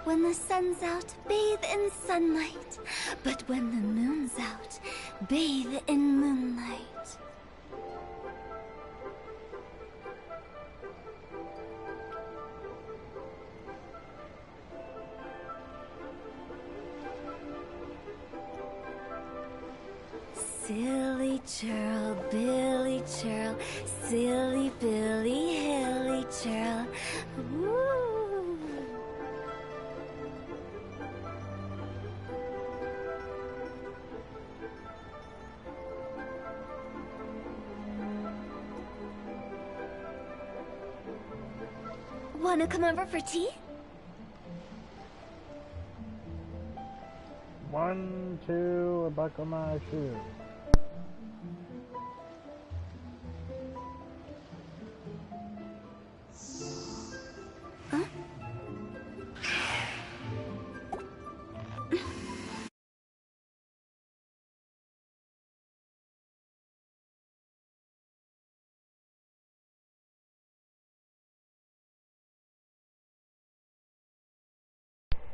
When the sun's out, bathe in sunlight. But when the moon's out, bathe in moonlight. Silly churl, Billy churl, silly Billy, hilly churl. Woo! Wanna come over for tea? 1, 2, buckle my shoes. Huh?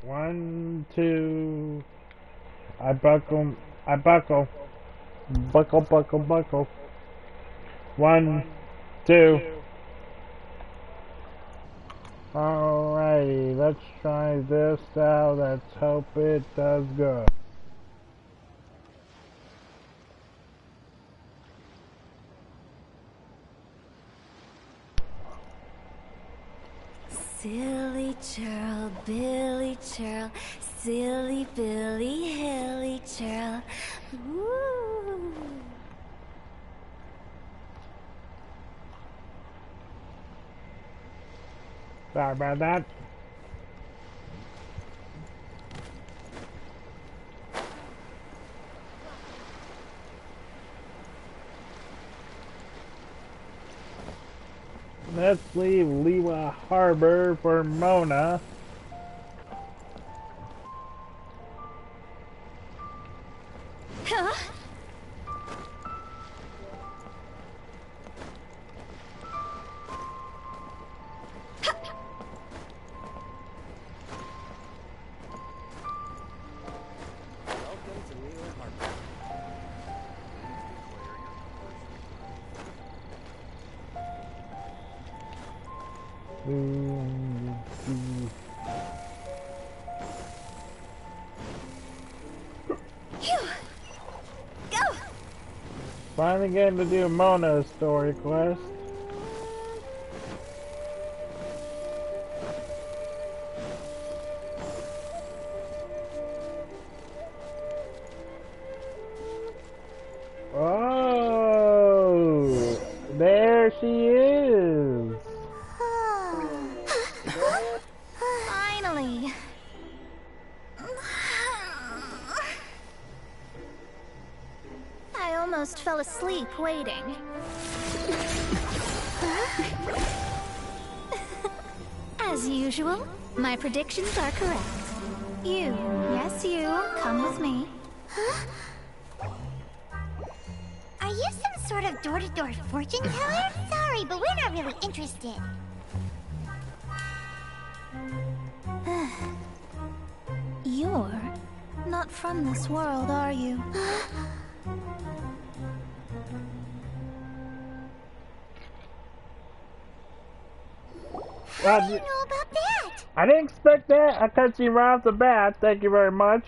One, two. I buckle. Buckle. 1, 2. Alrighty, let's try this out. Let's hope it does good. Silly churl, Billy churl, silly Billy, hilly churl. Woo! Sorry about that. Let's leave Lewa Harbor for Mona. Huh? Finally getting to do Mona's story quest. Oh, there she is. Finally. I almost fell asleep waiting. As usual, my predictions are correct. You, yes you, come with me. Are you some sort of door-to-door fortune teller? Sorry, but we're not really interested. You're not from this world, are you? How do you know about that? I didn't expect that. I cut you right off the bat. Thank you very much.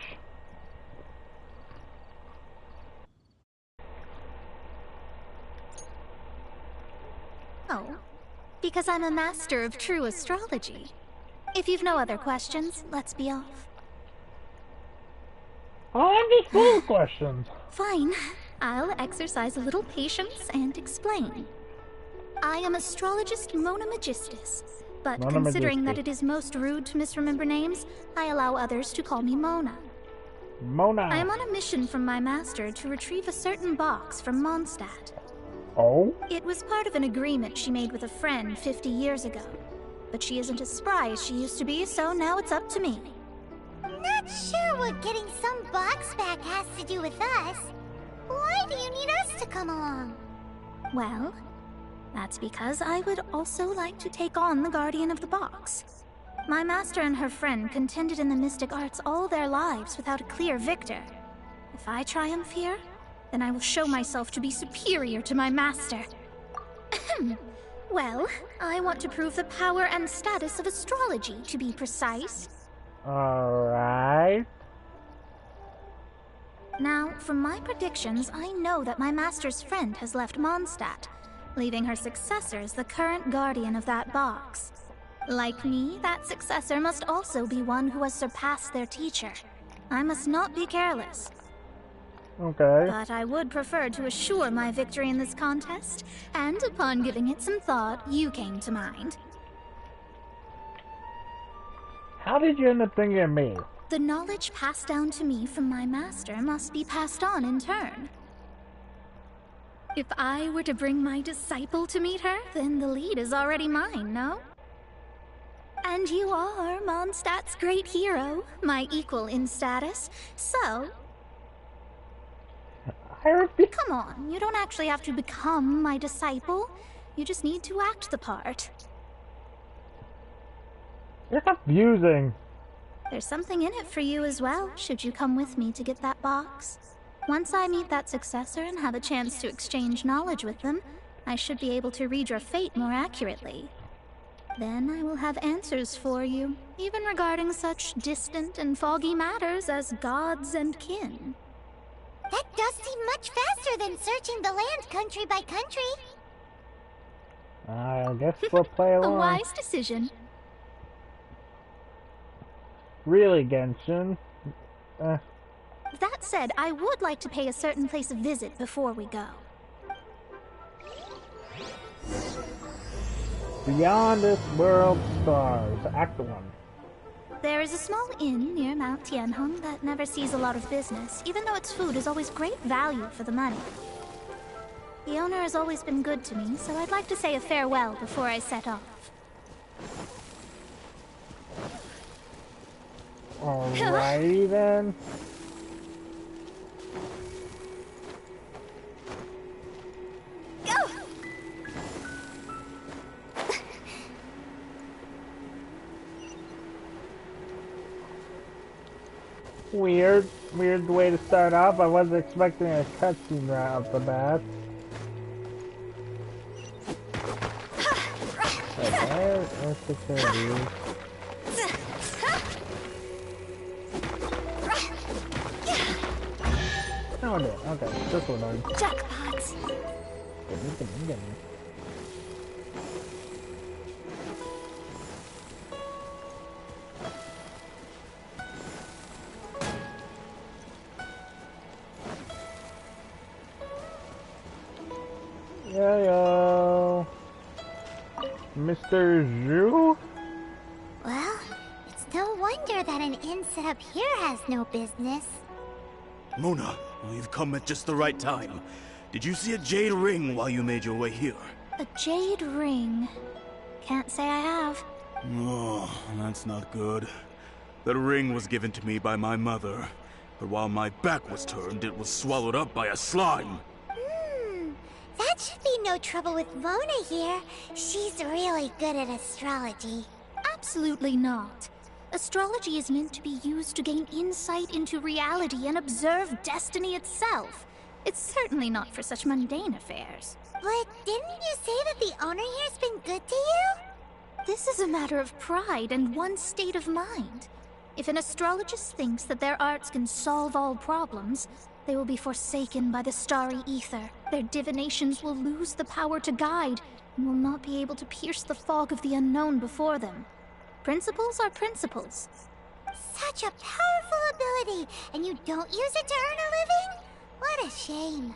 Oh, because I'm a master of true astrology. If you've no other questions, let's be off. Oh, I'm just full of questions. Fine. I'll exercise a little patience and explain. I am astrologist Mona Magistus, but considering that it is most rude to misremember names, I allow others to call me Mona. Mona. I am on a mission from my master to retrieve a certain box from Mondstadt. Oh? It was part of an agreement she made with a friend 50 years ago. But she isn't as spry as she used to be, so now it's up to me. Not sure what getting some box back has to do with us. Why do you need us to come along? Well, that's because I would also like to take on the Guardian of the Box. My master and her friend contended in the mystic arts all their lives without a clear victor. If I triumph here, then I will show myself to be superior to my master. Well, I want to prove the power and status of astrology, to be precise. Alright. Now, from my predictions, I know that my master's friend has left Mondstadt, leaving her successor as the current guardian of that box. Like me, that successor must also be one who has surpassed their teacher. I must not be careless. Okay. But I would prefer to assure my victory in this contest, and upon giving it some thought, you came to mind. How did you end up thinking of me? The knowledge passed down to me from my master must be passed on in turn. If I were to bring my disciple to meet her, then the lead is already mine, no? And you are Mondstadt's great hero, my equal in status, so... Come on, you don't actually have to become my disciple. You just need to act the part. You're confusing. There's something in it for you as well, should you come with me to get that box. Once I meet that successor and have a chance to exchange knowledge with them, I should be able to read your fate more accurately. Then I will have answers for you, even regarding such distant and foggy matters as gods and kin. That does seem much faster than searching the land country by country. I guess we'll play along. A wise decision. Really, Genshin? That said, I would like to pay a certain place a visit before we go. Beyond This World Stars, Act 1. There is a small inn near Mount Tianheng that never sees a lot of business, even though its food is always great value for the money. The owner has always been good to me, so I'd like to say a farewell before I set off. Alrighty then. Weird way to start off. I wasn't expecting a cutscene right off the bat. Okay, let's take care of these. Oh, no. Okay, this one on. Jackpots! Get me. Yo, Mr. Zhu? Well, it's no wonder that an inn set up here has no business. Mona, you've come at just the right time. Did you see a jade ring while you made your way here? A jade ring? Can't say I have. Oh, that's not good. The ring was given to me by my mother, but while my back was turned, it was swallowed up by a slime. That should be no trouble with Mona here. She's really good at astrology. Absolutely not. Astrology is meant to be used to gain insight into reality and observe destiny itself. It's certainly not for such mundane affairs. But didn't you say that the owner here's been good to you? This is a matter of pride and one's state of mind. If an astrologist thinks that their arts can solve all problems, they will be forsaken by the starry ether. Their divinations will lose the power to guide, and will not be able to pierce the fog of the unknown before them. Principles are principles. Such a powerful ability, and you don't use it to earn a living? What a shame.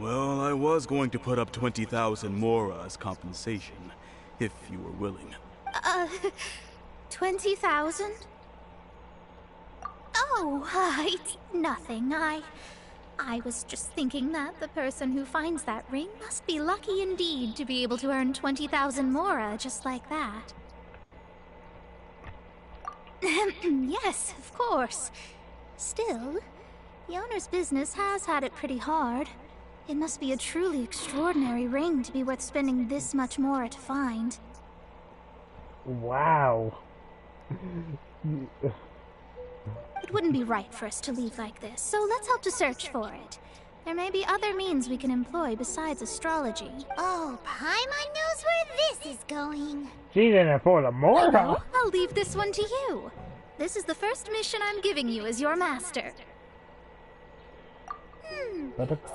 Well, I was going to put up 20,000 Mora as compensation, if you were willing. 20,000? Oh, it's nothing. I was just thinking that the person who finds that ring must be lucky indeed to be able to earn 20,000 Mora just like that. Yes, of course. Still, the owner's business has had it pretty hard. It must be a truly extraordinary ring to be worth spending this much Mora to find. Wow. It wouldn't be right for us to leave like this, so let's help to search for it. There may be other means we can employ besides astrology. Oh, Paimon knows where this is going. She's in it for the more. No, I'll leave this one to you. This is the first mission I'm giving you as your master.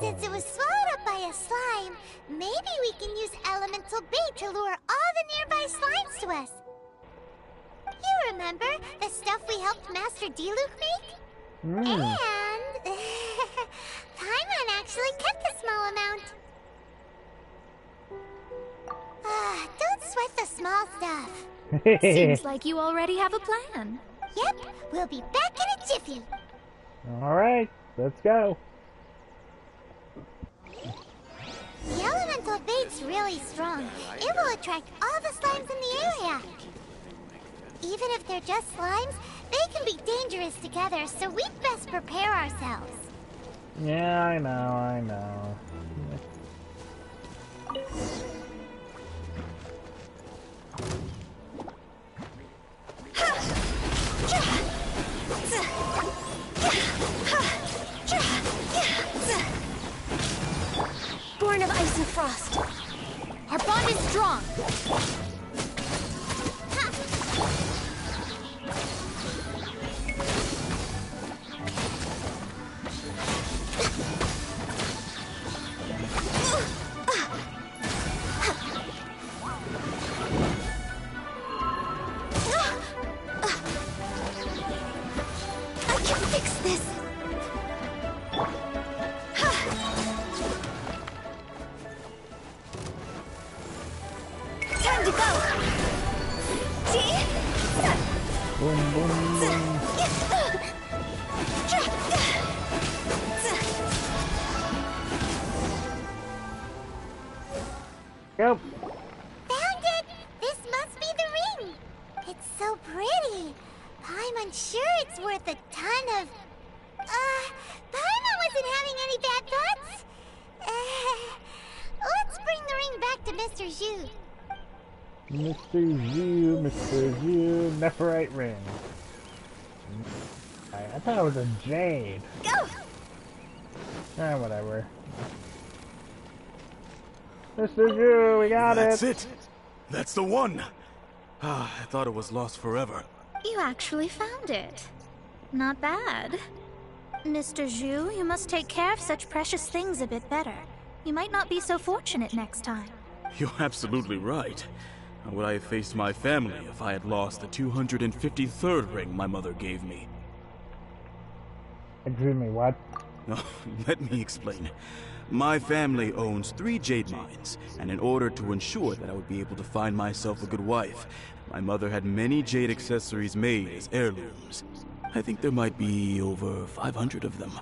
Since it was swallowed up by a slime, maybe we can use elemental bait to lure all the nearby slimes to us. You remember the stuff we helped Master Diluc make? And Paimon actually kept a small amount. Don't sweat the small stuff. Seems like you already have a plan. Yep, we'll be back in a jiffy. Alright, let's go. The elemental bait's really strong. It will attract all the slimes in the area. Even if they're just slimes, they can be dangerous together, so we'd best prepare ourselves. Yeah, I know. Born of ice and frost. Our bond is strong. I can fix this. Time to go. See? Boom, boom, boom. Yep. Found it! This must be the ring! It's so pretty. Paimon's sure it's worth a ton of... Paimon wasn't having any bad thoughts? Let's bring the ring back to Mr. Zhu. Mr. Zhu, Nephirite ring. I thought it was a jade. Go! Whatever. Mr. Zhu, we got it. That's it. That's the one. I thought it was lost forever. You actually found it. Not bad. Mr. Zhu, you must take care of such precious things a bit better. You might not be so fortunate next time. You're absolutely right. How would I have faced my family if I had lost the 253rd ring my mother gave me? Excuse me, what? Let me explain. My family owns 3 jade mines, and in order to ensure that I would be able to find myself a good wife, my mother had many jade accessories made as heirlooms. I think there might be over 500 of them.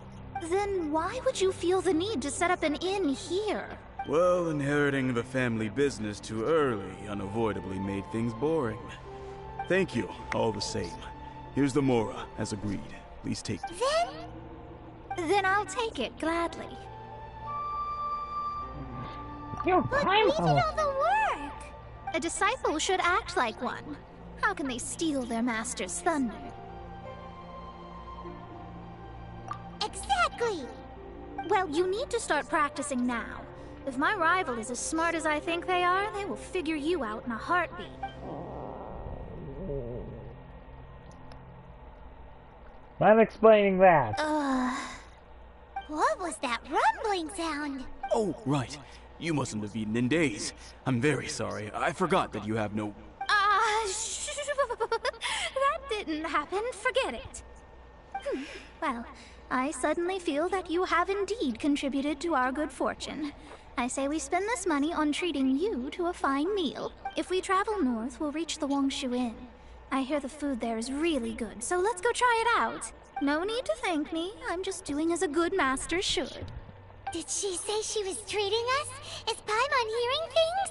Then why would you feel the need to set up an inn here? Well, inheriting the family business too early unavoidably made things boring. Thank you, all the same. Here's the Mora, as agreed. Please take it. Then I'll take it gladly. You're But we did all the work! A disciple should act like one. How can they steal their master's thunder? Exactly! Well, you need to start practicing now. If my rival is as smart as I think they are, they will figure you out in a heartbeat. Not explaining that. What was that rumbling sound? Oh, right. You mustn't have eaten in days. I'm very sorry. I forgot that you have no... That didn't happen. Forget it. Well, I suddenly feel that you have indeed contributed to our good fortune. I say we spend this money on treating you to a fine meal. If we travel north, we'll reach the Wongshu Inn. I hear the food there is really good, so let's go try it out. No need to thank me. I'm just doing as a good master should. Did she say she was treating us? Is Paimon hearing things?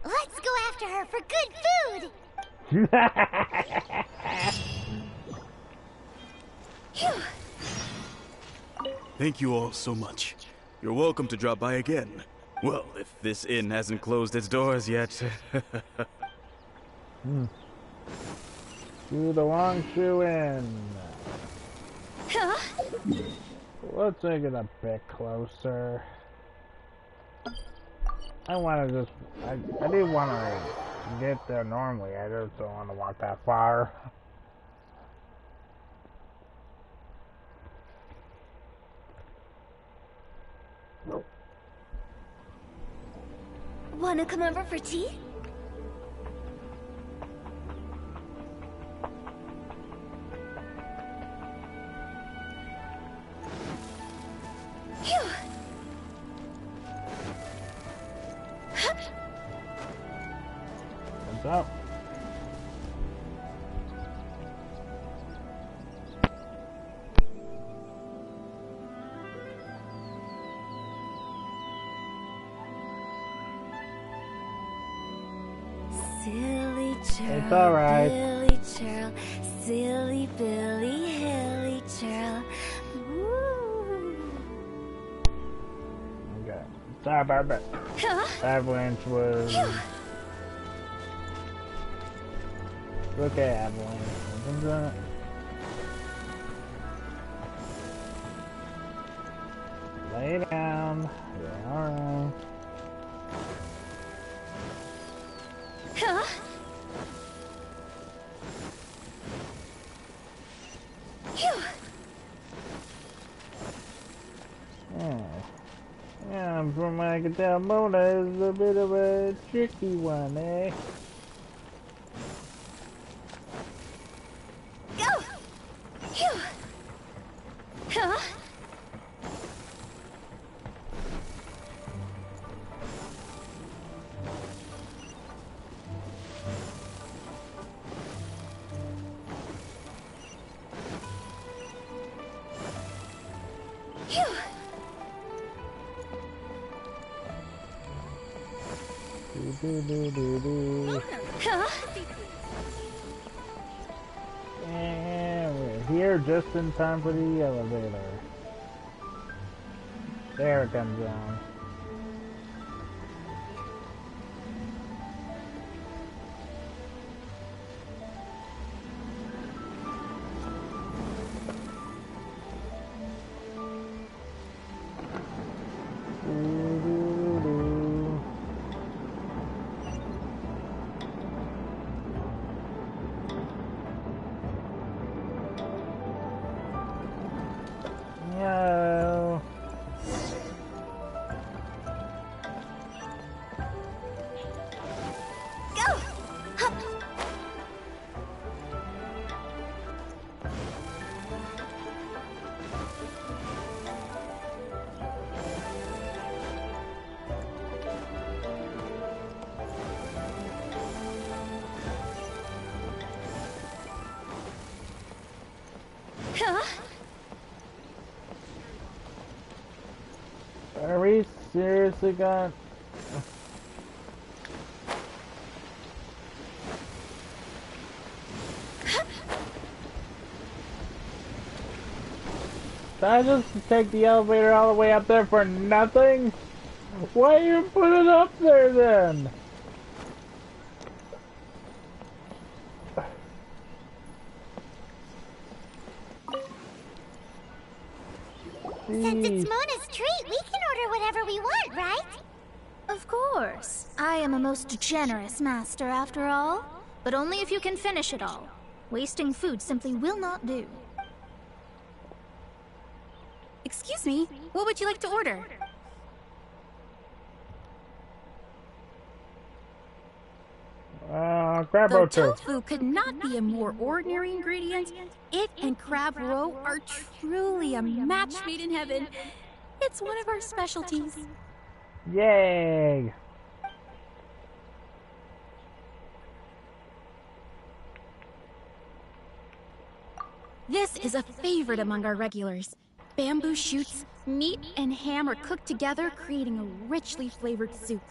Let's go after her for good food! Thank you all so much. You're welcome to drop by again. Well, if this inn hasn't closed its doors yet. To the Longshoe Inn. Let's make it a bit closer. I want to just... I do want to get there normally. I just don't want to walk that far. Wanna come over for tea? Phew. What's up? Silly churl, It's alright. Billy churl, silly Billy, hilly churl. Woo. Okay. Sorry about that. Avalanche was... Okay, Avalanche. Lay down. Yeah, alright. Yeah, from what I can tell, Mona is a bit of a tricky one, eh? Go! Phew. Huh? Phew. Huh? And we're here just in time for the elevator. There it comes down. No. Go! Hup. Huh? Are we seriously got... Did I just take the elevator all the way up there for nothing? Why you put it up there then? Since it's Mona's treat, we can order whatever we want, right? Of course. I am a most generous master, after all. But only if you can finish it all. Wasting food simply will not do. Excuse me, what would you like to order? Crab The roe too. tofu could not be a more ordinary ingredient. It and crab roe are truly a match made in heaven. It's one of our specialties. Yay! This is a favorite among our regulars. Bamboo shoots, meat, and ham are cooked together, creating a richly flavored soup.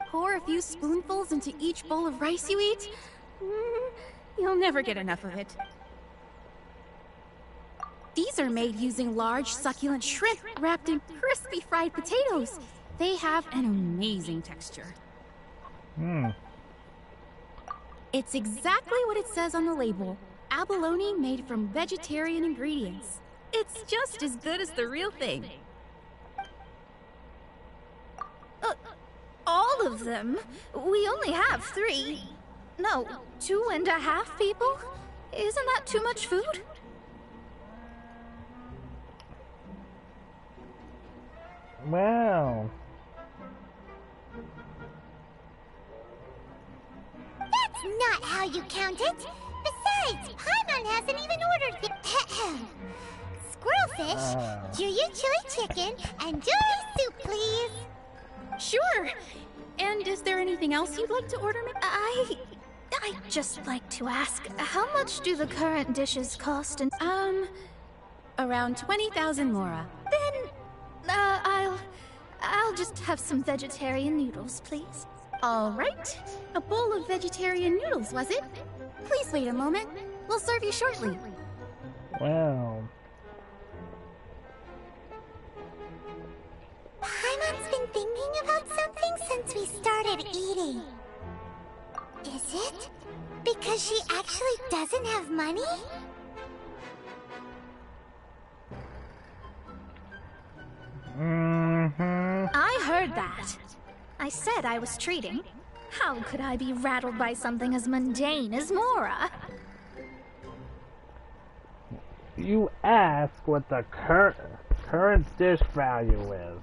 Pour a few spoonfuls into each bowl of rice you eat. You'll never get enough of it. These are made using large, succulent shrimp wrapped in crispy fried potatoes. They have an amazing texture. It's exactly what it says on the label. Abalone made from vegetarian ingredients. It's just as good as the real thing. All of them? We only have 3. No, 2.5 people? Isn't that too much food? Wow. That's not how you count it. Besides, Paimon hasn't even ordered the squirrelfish, Juyu chili chicken, and Juyu soup, please. Sure. And is there anything else you'd like to order, I'd just like to ask, how much do the current dishes cost? And around 20,000 mora. Then, I'll just have some vegetarian noodles, please. All right. A bowl of vegetarian noodles, was it? Please wait a moment. We'll serve you shortly. Wow. Paimon's been thinking about something since we started eating. Is it because she actually doesn't have money? I heard that. I said I was treating. How could I be rattled by something as mundane as Mora? You ask what the current dish value is.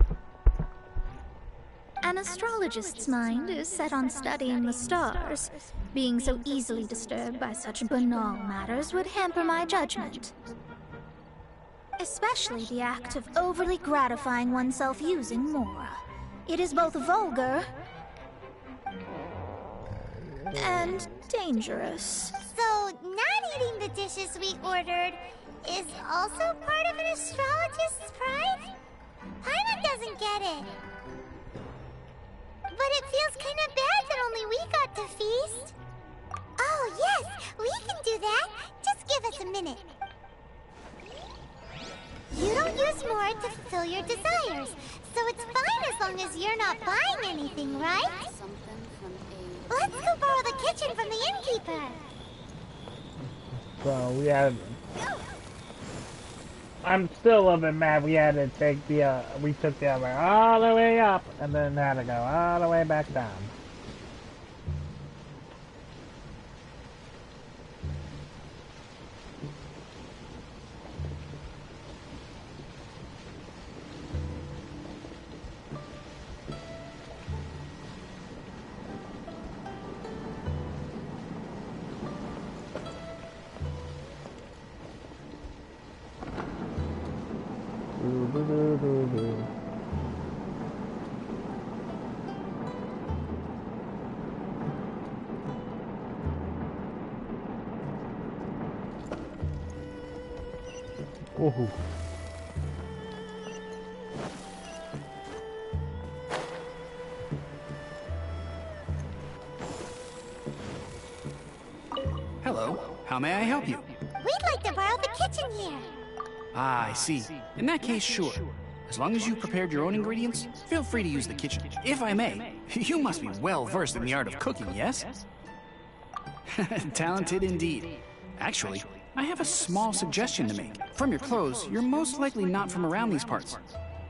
An astrologist's mind is set on studying the stars. Being so easily disturbed by such banal matters would hamper my judgment. Especially the act of overly gratifying oneself using Mora. It is both vulgar and dangerous. So, not eating the dishes we ordered is also part of an astrologist's pride? Paimon doesn't get it. But it feels kind of bad that only we got to feast. Oh, yes, we can do that. Just give us a minute. You don't use more to fulfill your desires, so it's fine as long as you're not buying anything, right? Let's go borrow the kitchen from the innkeeper. So we had... I'm still a bit mad we had to take the, we took the elevator all the way up and then had to go all the way back down. Ooh. Hello, how may I help you? We'd like to borrow the kitchen here. Ah, I see. In that case, sure. As long as you've prepared your own ingredients, feel free to use the kitchen. If I may, you must be well versed in the art of cooking, yes? Talented indeed. Actually, I have a small suggestion to make. From your clothes, you're most likely not from around these parts.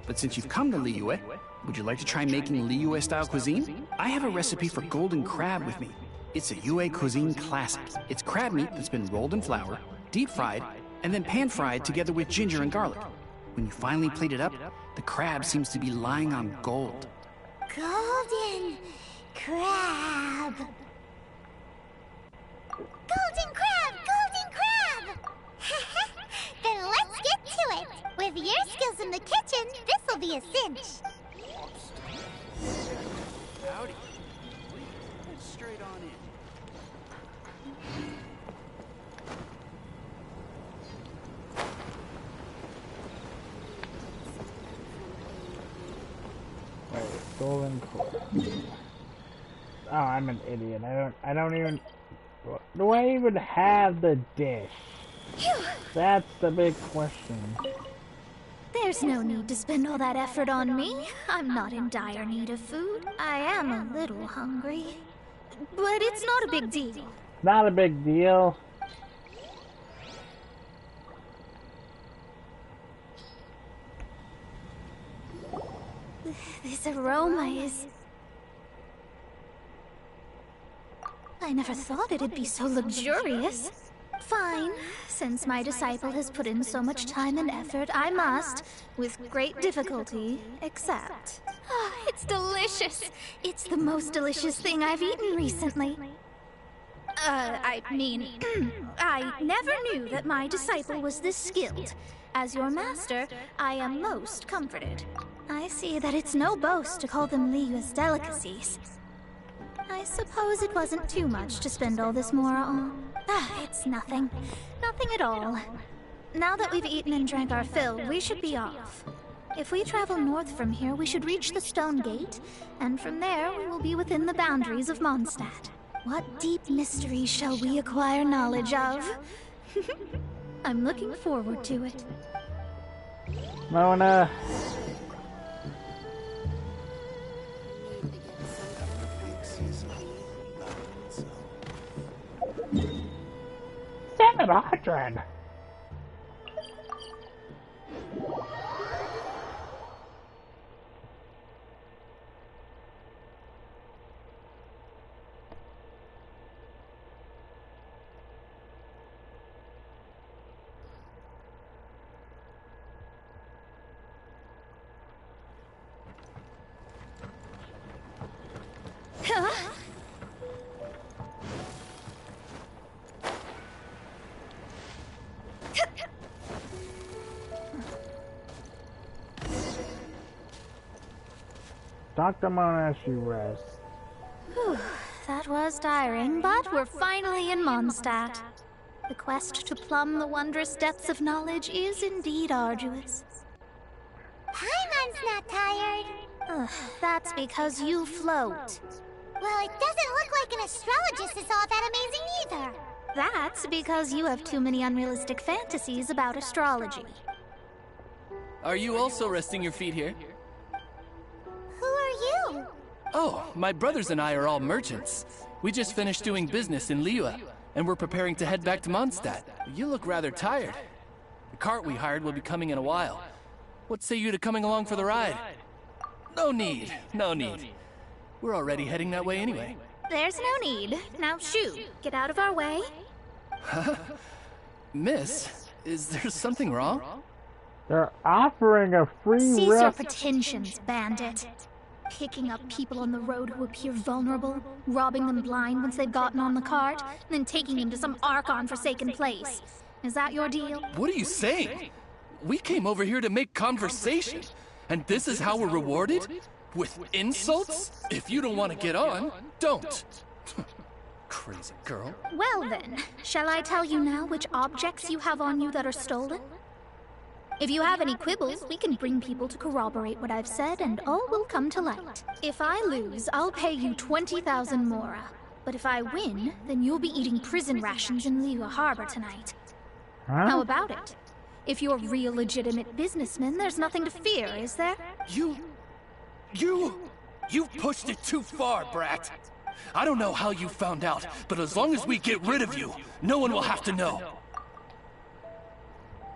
But since you've come to Liyue, would you like to try making Liyue-style cuisine? I have a recipe for golden crab with me. It's a Yue cuisine classic. It's crab meat that's been rolled in flour, deep fried, and then pan-fried together with ginger and garlic. When you finally plate it up, the crab seems to be lying on gold. Golden crab. Golden crab! Golden crab! Then let's get to it. With your skills in the kitchen, this'll be a cinch. Howdy. Please, straight on in. Wait, golden crab. Oh, I'm an idiot. I don't even... Do I even have the dish? That's the big question. There's no need to spend all that effort on me. I'm not in dire need of food. I am a little hungry. But it's not a big deal. Not a big deal. This aroma is... I never thought it'd be so luxurious. Fine. Since my disciple has put in so much time and effort, I must, with great difficulty, accept. It's delicious. It's the most delicious thing I've eaten recently. I mean, I never knew that my disciple was this skilled. As your master, I am most comforted. I see that it's no boast to call them Liyue's delicacies. I suppose it wasn't too much to spend all this mora on. It's nothing. Nothing at all. Now that we've eaten and drank our fill, we should be off. If we travel north from here, we should reach the Stone Gate, and from there we will be within the boundaries of Mondstadt. What deep mysteries shall we acquire knowledge of? I'm looking forward to it. Mona. Damn it, Audrey! Dr. Mona as she rests. Whew, that was tiring, but we're finally in Mondstadt. The quest to plumb the wondrous depths of knowledge is indeed arduous. Paimon's not tired. That's because you float. Well, it doesn't look like an astrologist is all that amazing either. That's because you have too many unrealistic fantasies about astrology. Are you also resting your feet here? Who are you? Oh, my brothers and I are all merchants. We just finished doing business in Liyue, and we're preparing to head back to Mondstadt. You look rather tired. The cart we hired will be coming in a while. What say you to coming along for the ride? No need, no need. We're already heading that way anyway. There's no need. Now shoo, get out of our way. Miss, is there something wrong? They're offering a free Cease your rest. pretensions, bandit. Picking up people on the road who appear vulnerable, robbing them blind once they've gotten on the cart, and then taking them to some Archon-forsaken place. Is that your deal? What are you saying? We came over here to make conversation, and this is how we're rewarded? With insults? If you don't want to get on, don't. Crazy girl. Well then, shall I tell you now which objects you have on you that are stolen? If you have any quibbles, we can bring people to corroborate what I've said, and all will come to light. If I lose, I'll pay you 20,000 mora. But if I win, then you'll be eating prison rations in Liyue Harbor tonight. Huh? How about it? If you're real legitimate businessmen, there's nothing to fear, is there? You've pushed it too far, brat. I don't know how you found out, but as long as we get rid of you, no one will have to know.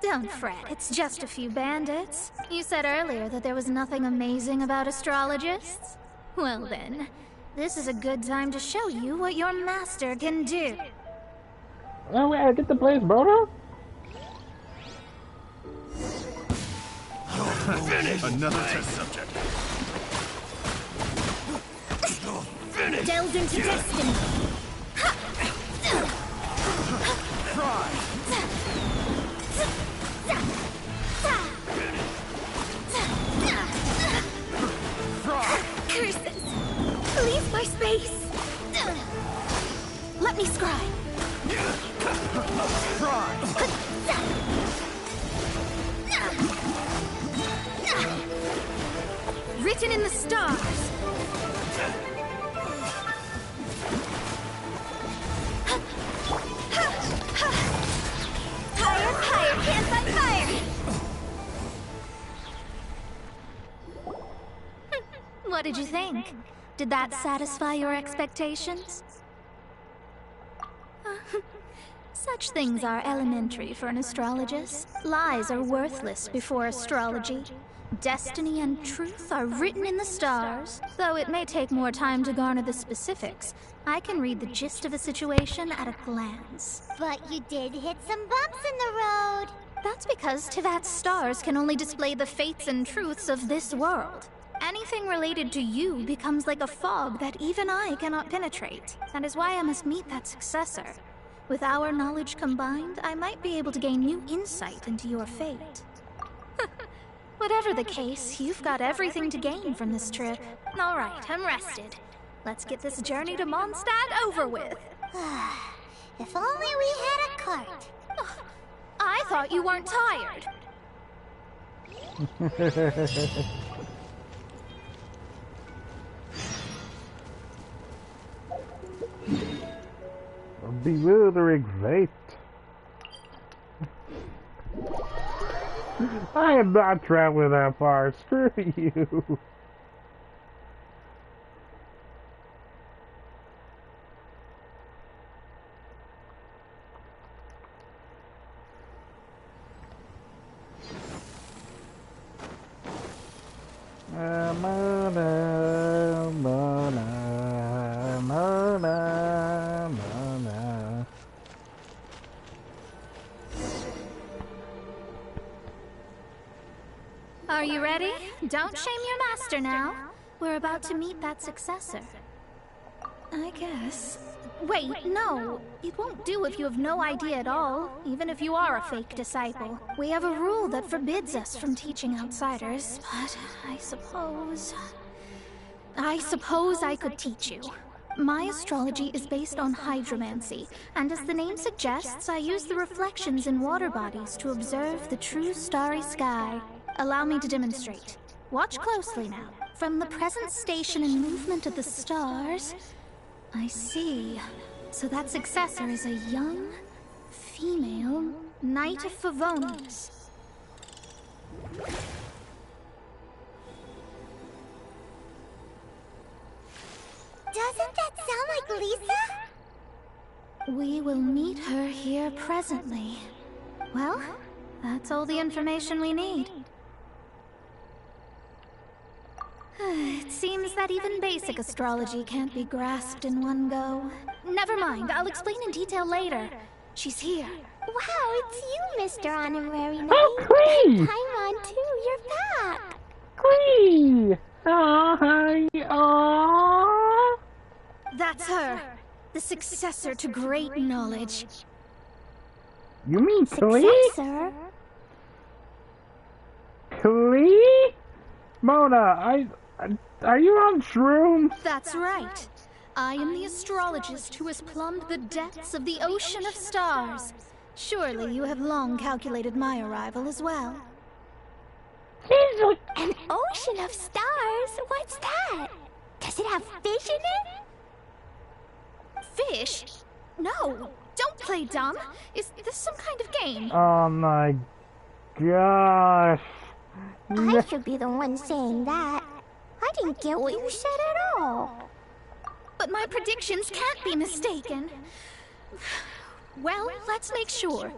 Don't fret, it's just a few bandits. You said earlier that there was nothing amazing about astrologists. Well then, this is a good time to show you what your master can do. Oh, wait, I get to play as Brodo? Another test subject. Delve into destiny. Curses! Leave my space! Let me scry! Written in the stars! What did you think? Did that satisfy your expectations? Such things are elementary for an astrologist. Lies are worthless before astrology. Destiny and truth are written in the stars. Though it may take more time to garner the specifics, I can read the gist of a situation at a glance. But you did hit some bumps in the road. That's because Tivat's stars can only display the fates and truths of this world. Anything related to you becomes like a fog that even I cannot penetrate. That is why I must meet that successor. With our knowledge combined, I might be able to gain new insight into your fate. Whatever the case, you've got everything to gain from this trip. All right, I'm rested. Let's get this journey to Mondstadt over with. If only we had a cart. I thought you weren't tired. A bewildering fate. I am not traveling that far. Screw you. Are you ready? Don't shame your master now. We're about to meet that successor. I guess. Wait, no. It won't do if you have no idea at all, even if you are a fake disciple. We have a rule that forbids us from teaching outsiders, but I suppose I could teach you. My astrology is based on hydromancy, and as the name suggests, I use the reflections in water bodies to observe the true starry sky. Allow me to demonstrate. Watch closely now. From the present station and movement of the stars, I see. So that successor is a young, female Knight of Favonius. Doesn't that sound like Lisa? We will meet her here presently. Well, that's all the information we need. It seems that even basic astrology can't be grasped in one go. Never mind, I'll explain in detail later. She's here. Wow, it's you, Mr. Honorary Knight. Oh, Cree! Paimon, too, you're back. Cree! Hi! Aww! That's her. The successor to great knowledge. You mean Klee? Successor? Klee? Mona, are you on shrooms? That's right. I am the astrologist who has plumbed the depths of the ocean of stars. Surely you have long calculated my arrival as well. An ocean of stars? What's that? Does it have fish in it? Fish? No, don't play dumb. Is this some kind of game? Oh my gosh. I should be the one saying that. I didn't get what you said at all. But my predictions can't be mistaken. Well, let's make sure.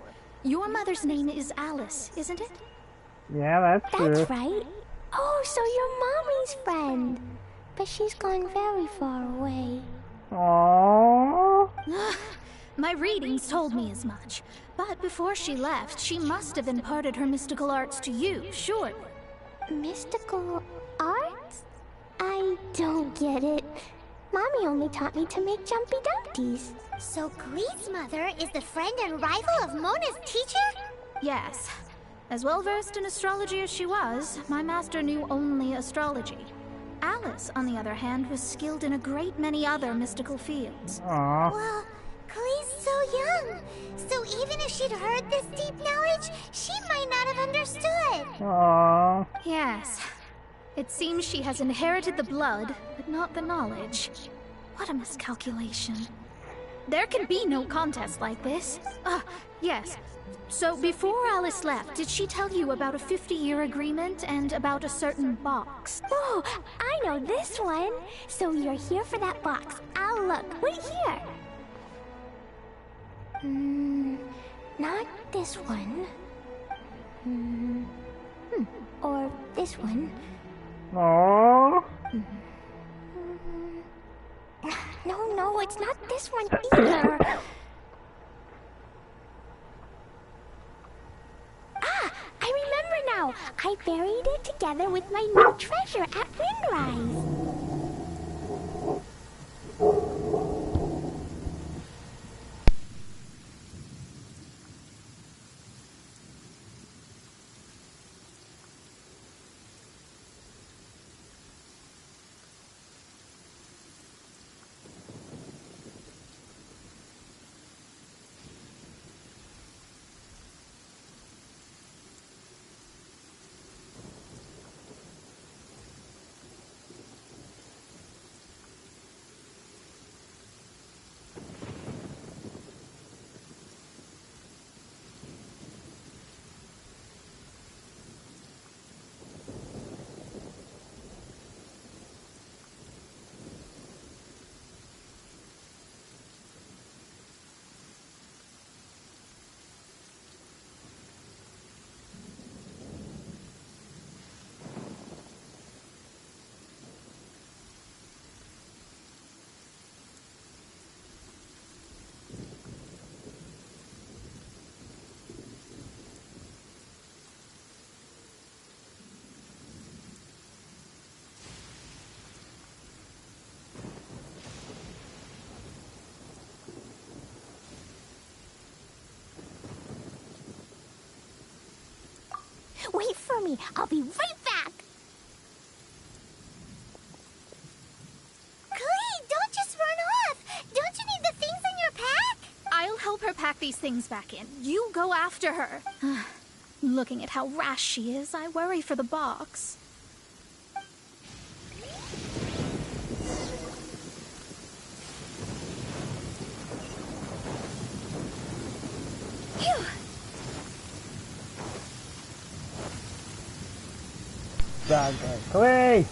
Your mother's name is Alice, isn't it? Yeah, that's true. That's right. Oh, so you're Mommy's friend. But she's gone very far away. Aww. My readings told me as much. But before she left, she must have imparted her mystical arts to you, surely. Mystical arts? I don't get it. Mommy only taught me to make jumpy dumpties. So Glee's mother is the friend and rival of Mona's teacher? Yes. As well versed in astrology as she was, my master knew only astrology. Alice, on the other hand, was skilled in a great many other mystical fields. Aww. Well, Glee's so young. So even if she'd heard this deep knowledge, she might not have understood. Aww. Yes. It seems she has inherited the blood, but not the knowledge. What a miscalculation. There can be no contest like this. Yes. So before Alice left, did she tell you about a 50-year agreement and about a certain box? Oh, I know this one. So you're here for that box. I'll look. Wait here. Not this one. Or this one. Aww. No, it's not this one either. I remember now. I buried it together with my new treasure at Windrise. Wait for me. I'll be right back. Chloe, don't just run off. Don't you need the things in your pack? I'll help her pack these things back in. You go after her. Looking at how rash she is, I worry for the box. Okay, Clay!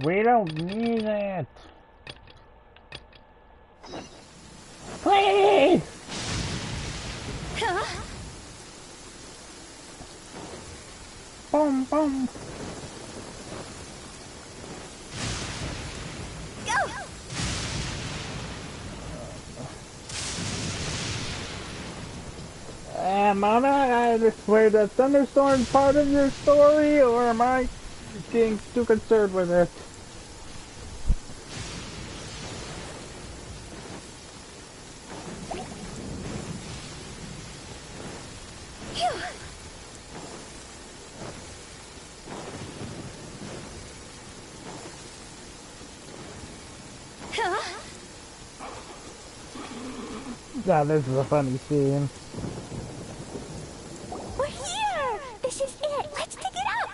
We don't need it! Please! Boom, boom! Am I not wait, the thunderstorm part of your story, or am I getting too concerned with it? God, this is a funny scene. We're here! This is it! Let's dig it up!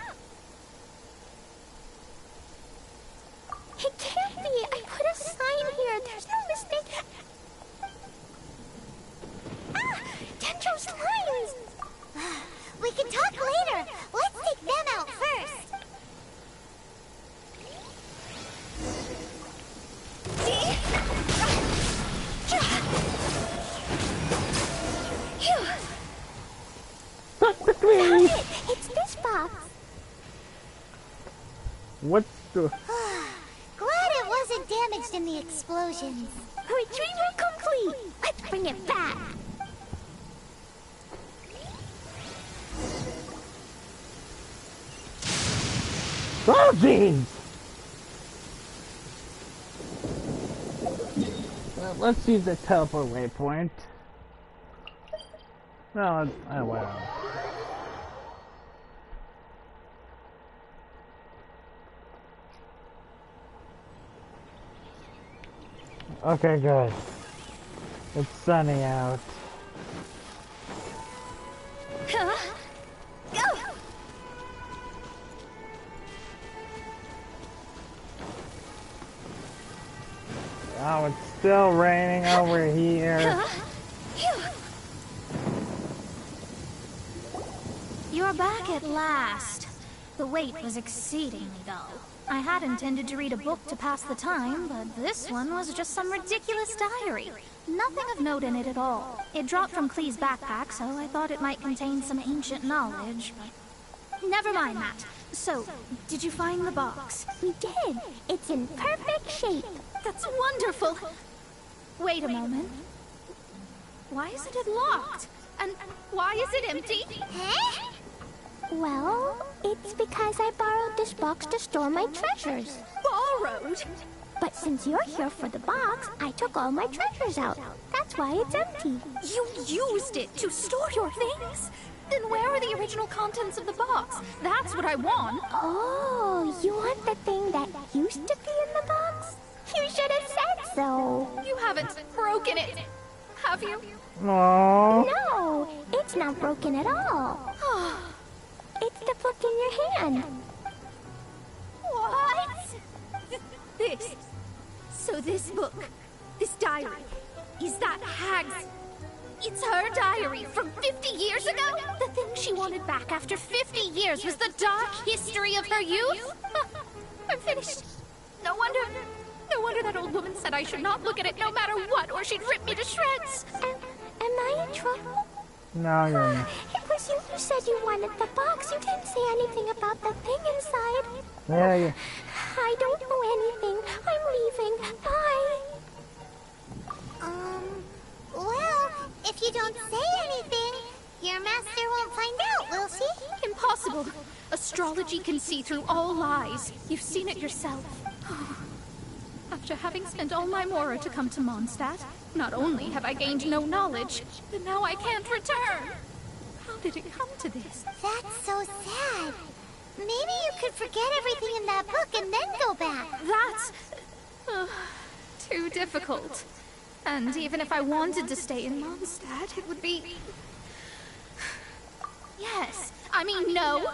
It can't be! I put a sign here! There's no mistake! Ah! Dentro's lines! We can talk later! Let's take them out first! Found it! It's this box! What's the... Glad it wasn't damaged in the explosions. Retrieval complete! Let's bring it back! Oh, jeez! Let's use the teleport waypoint. No, oh wow. Okay, good. It's sunny out. Oh, it's still raining over here. You're back at last. The wait was exceedingly dull. I had intended to read a book to pass the time, but this one was just some ridiculous diary. Nothing of note in it at all. It dropped from Clee's backpack, so I thought it might contain some ancient knowledge, but... Never mind that. So, did you find the box? We did. It's in perfect shape. That's wonderful! Wait a moment. Why isn't it locked? And why is it empty? Huh? Well, it's because I borrowed this box to store my treasures. Borrowed? But since you're here for the box, I took all my treasures out. That's why it's empty. You used it to store your things? Then where are the original contents of the box? That's what I want. Oh, you want the thing that used to be in the box? You should have said so. You haven't broken it, have you? Aww. No, it's not broken at all. It's the book in your hand. What? This. So this book, this diary, is that Hag's... It's her diary from 50 years ago? The thing she wanted back after 50 years was the dark history of her youth? I'm finished. No wonder that old woman said I should not look at it no matter what, or she'd rip me to shreds. Am I in trouble? No, you're not. It was you who said you wanted the box. You didn't say anything about the thing inside. Yeah, yeah. I don't know anything. I'm leaving. Bye. Well, if you don't say anything, your master won't find out, will she? Impossible. Astrology can see through all lies. You've seen it yourself. After having spent all my mora to come to Mondstadt, not only have I gained no knowledge, but now I can't return. How did it come to this? That's so sad. Maybe you could forget everything in that book and then go back. That's... too difficult. And even if I wanted to stay in Mondstadt, it would be... Yes, I mean no.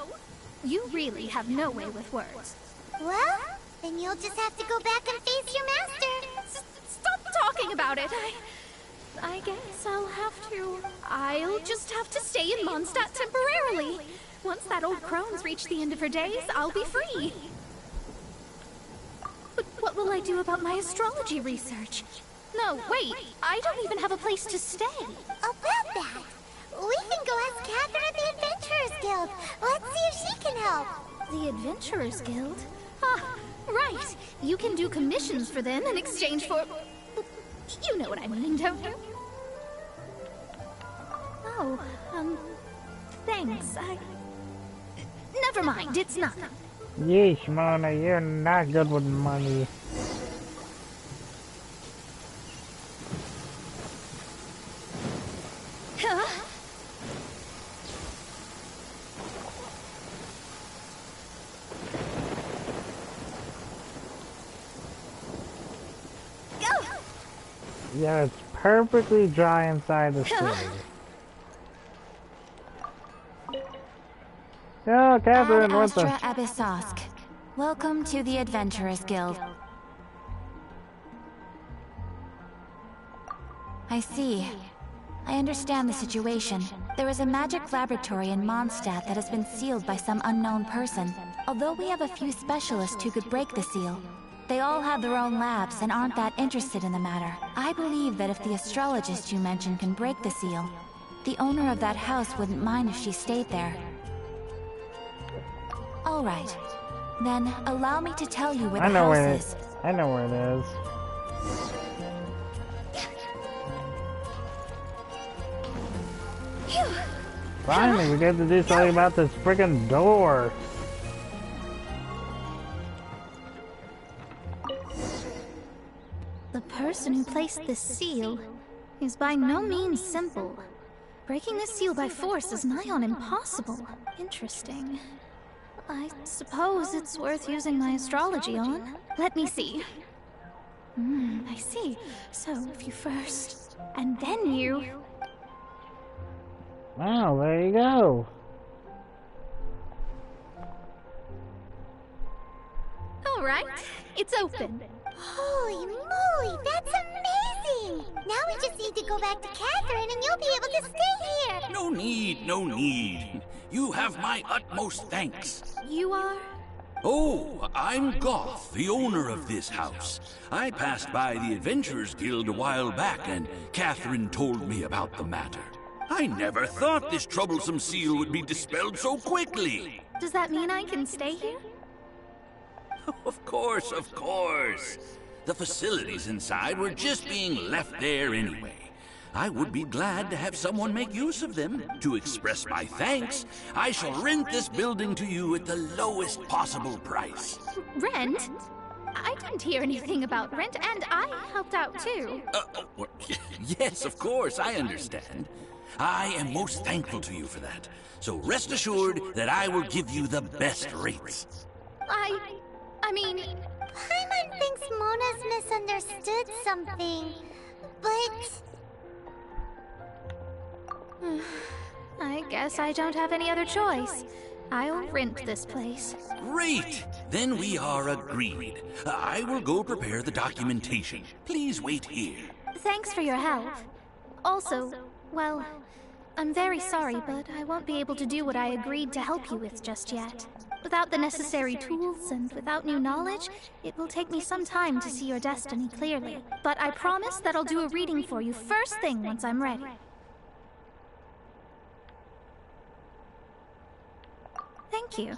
You really have no way with words. Well, then you'll just have to go back and face your master. Stop talking about it. I guess I'll just have to stay in Mondstadt temporarily. Once that old crone's reached the end of her days, I'll be free. But what will I do about my astrology research? No, wait, I don't even have a place to stay. About that, we can go ask Catherine at the Adventurers Guild. Let's see if she can help. The Adventurers Guild? Ah, right. You can do commissions for them in exchange for... You know what I mean, don't you? Oh, thanks. Never mind, it's nothing. Yeesh, Mona, you're not good with money. Yeah, it's perfectly dry inside the city. Yeah, Catherine, what the... Astra Abyssosk. Welcome to the Adventurers Guild. I see. I understand the situation. There is a magic laboratory in Mondstadt that has been sealed by some unknown person. Although we have a few specialists who could break the seal, they all have their own labs and aren't that interested in the matter. I believe that if the astrologist you mentioned can break the seal, the owner of that house wouldn't mind if she stayed there. All right. Then allow me to tell you where the house is. I know where it is. Finally, we get to do something about this freaking door. The person who placed this seal is by no means simple. Breaking this seal by force is nigh on impossible. Interesting. I suppose it's worth using my astrology on. Let me see. I see. So if you first, and then you... Oh, there you go. All right, it's open. Holy moly, that's amazing! Now we just need to go back to Catherine and you'll be able to stay here! No need, no need. You have my utmost thanks. You are? Oh, I'm Goth, the owner of this house. I passed by the Adventurers Guild a while back, and Catherine told me about the matter. I never thought this troublesome seal would be dispelled so quickly. Does that mean I can stay here? Of course, of course. The facilities inside were just being left there anyway. I would be glad to have someone make use of them. To express my thanks, I shall rent this building to you at the lowest possible price. Rent? I didn't hear anything about rent, and I helped out too. Yes, of course, I understand. I am most thankful to you for that. So rest assured that I will give you the best rates. I mean... Paimon thinks Mona's misunderstood something, but... I guess I don't have any other choice. I'll rent this place. Great! Then we are agreed. I will go prepare the documentation. Please wait here. Thanks for your help. Also, well, I'm very sorry, but I won't be able to do what I agreed to help you with just yet. Without the necessary tools and without new knowledge, it will take me some time to see your destiny clearly. But I promise that I'll do a reading for you first thing once I'm ready. Thank you.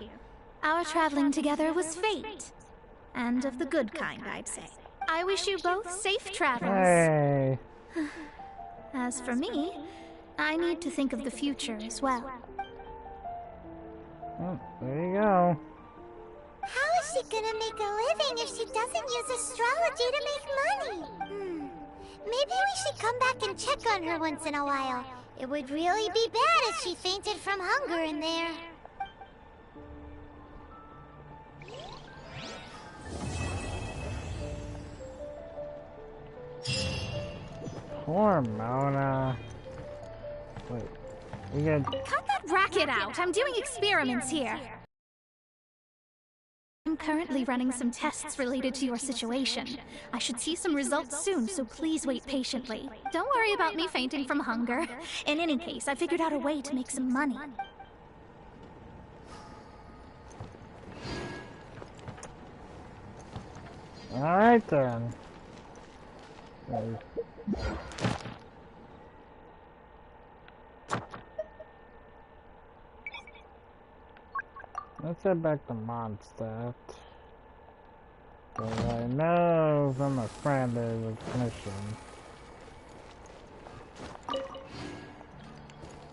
Our traveling together was fate. And of the good kind, I'd say. I wish you both safe travels. Hey. As for me, I need to think of the future as well. Oh, there you go. How is she gonna make a living if she doesn't use astrology to make money? Maybe we should come back and check on her once in a while. It would really be bad if she fainted from hunger in there. Poor Mona. Wait, we got... Cut that racket out! I'm doing experiments here! I'm currently running some tests related to your situation. I should see some results soon, so please wait patiently. Don't worry about me fainting from hunger. In any case, I figured out a way to make some money. Alright then. Let's head back to Mondstadt. But I know from a friend there's a mission.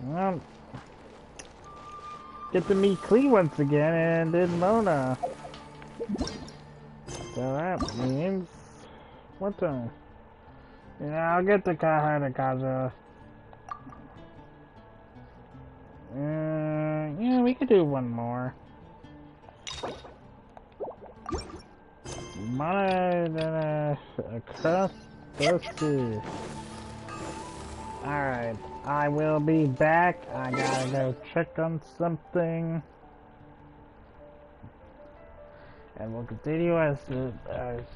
Well, get to meet Klee once again and then Mona. So that means... What the... Yeah, I'll get to Kaza. Yeah, we could do one more. Mona across the sea. Alright, I will be back. I gotta go check on something. And we'll continue as soon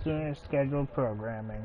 as scheduled programming.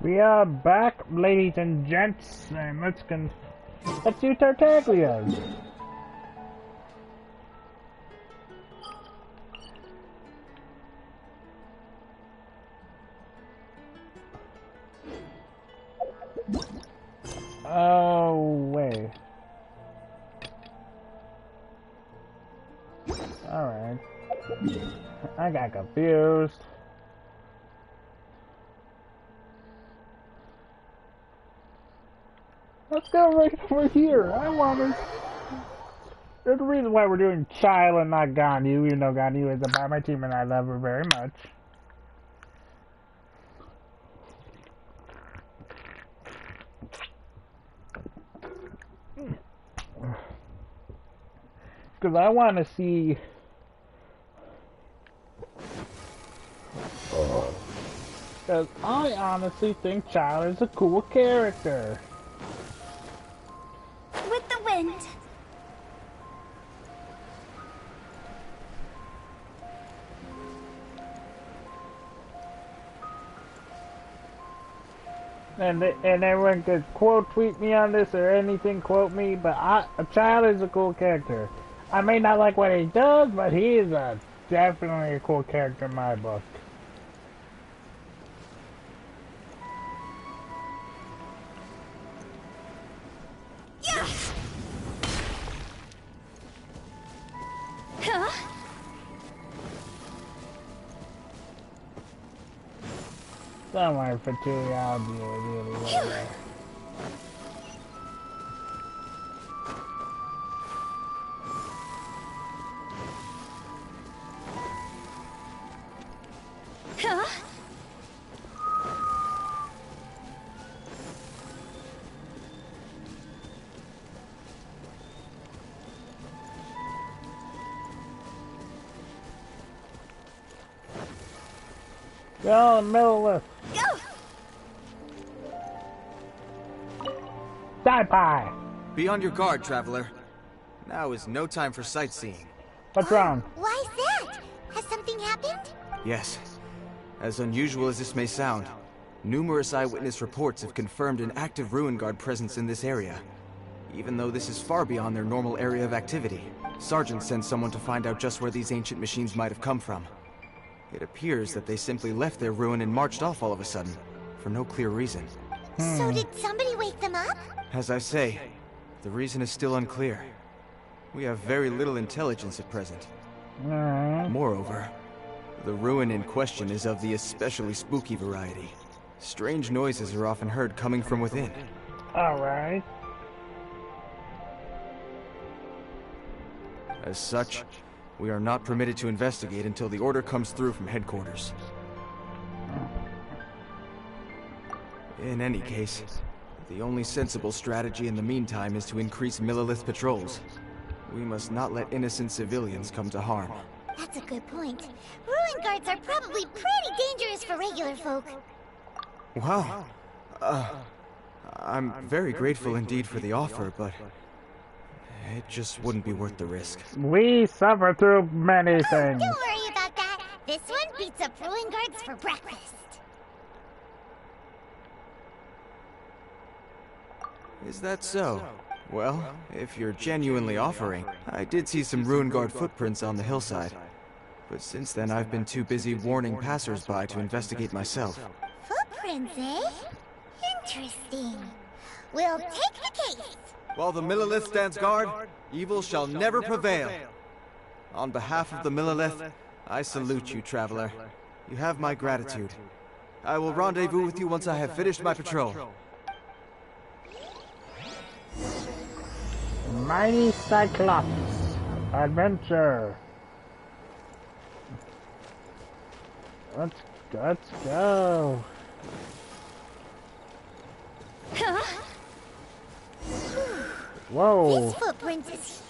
We are back, ladies and gents, and let's do Tartaglia's. Oh, wait. Alright. I got confused. Let's go right over here. I want to... There's a reason why we're doing Childe and not Ganyu, even though Ganyu is a part of my team and I love her very much. Because I want to see... Because I honestly think Childe is a cool character. With the wind. And everyone could quote tweet me on this or anything, quote me, but Childe is a cool character. I may not like what he does, but he is definitely a cool character in my book. Yeah. Huh? Don't worry, Fatui, I'll do it really well. Huh? Go in the middle of Go! Die pie! Be on your guard, traveler. Now is no time for sightseeing. What's wrong? Why's that? Has something happened? Yes. As unusual as this may sound, numerous eyewitness reports have confirmed an active Ruin Guard presence in this area. Even though this is far beyond their normal area of activity, Sergeant sent someone to find out just where these ancient machines might have come from. It appears that they simply left their ruin and marched off all of a sudden, for no clear reason. So did somebody wake them up? As I say, the reason is still unclear. We have very little intelligence at present. Moreover, the ruin in question is of the especially spooky variety. Strange noises are often heard coming from within. Alright. As such, we are not permitted to investigate until the order comes through from headquarters. In any case, the only sensible strategy in the meantime is to increase Millilith patrols. We must not let innocent civilians come to harm. That's a good point. Ruin guards are probably pretty dangerous for regular folk. Wow. I'm very grateful indeed for the offer, but it just wouldn't be worth the risk. We suffer through many things. Don't worry about that. This one beats up ruin guards for breakfast. Is that so? Well, if you're genuinely offering, I did see some Ruin Guard footprints on the hillside. But since then, I've been too busy warning passers-by to investigate myself. Footprints, eh? Interesting. We'll take the case. While the Millilith stands guard, evil shall never prevail. On behalf of the Millilith, I salute you, traveler. You have my gratitude. I will rendezvous with you once I have finished my patrol. Mighty Cyclops adventure. Let's go. Whoa. This footprint is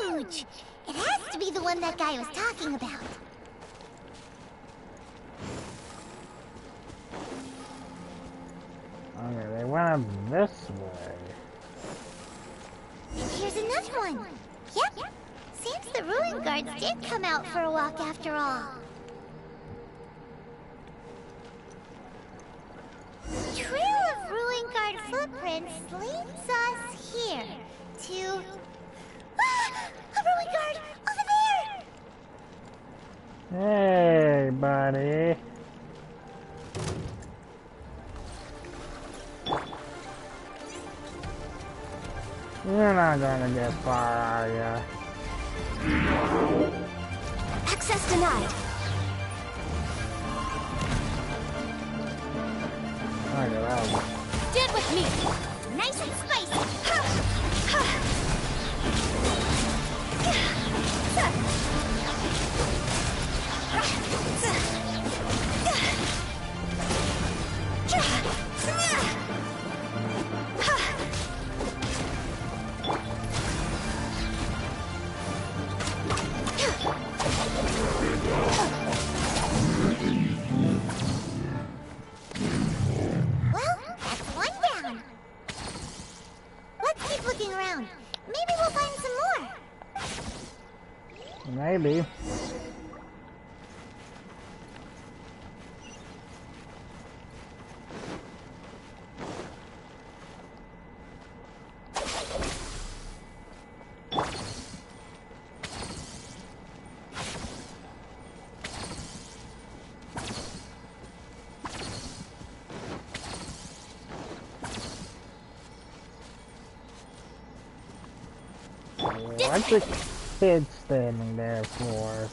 huge. It has to be the one that guy was talking about. Okay, they went up this way. And here's another one. Yep. Seems the ruin guards did come out for a walk after all. Trail of Ruin Guard footprints leads us here to... Ah! A Ruin Guard! Over there! Hey, buddy. You're not gonna get far, are ya? Access denied. Look at that. Stand with me! Nice and spicy! Ha! Ha! Well, that's one down. Let's keep looking around. Maybe we'll find some more. Maybe. What's the kid standing there for?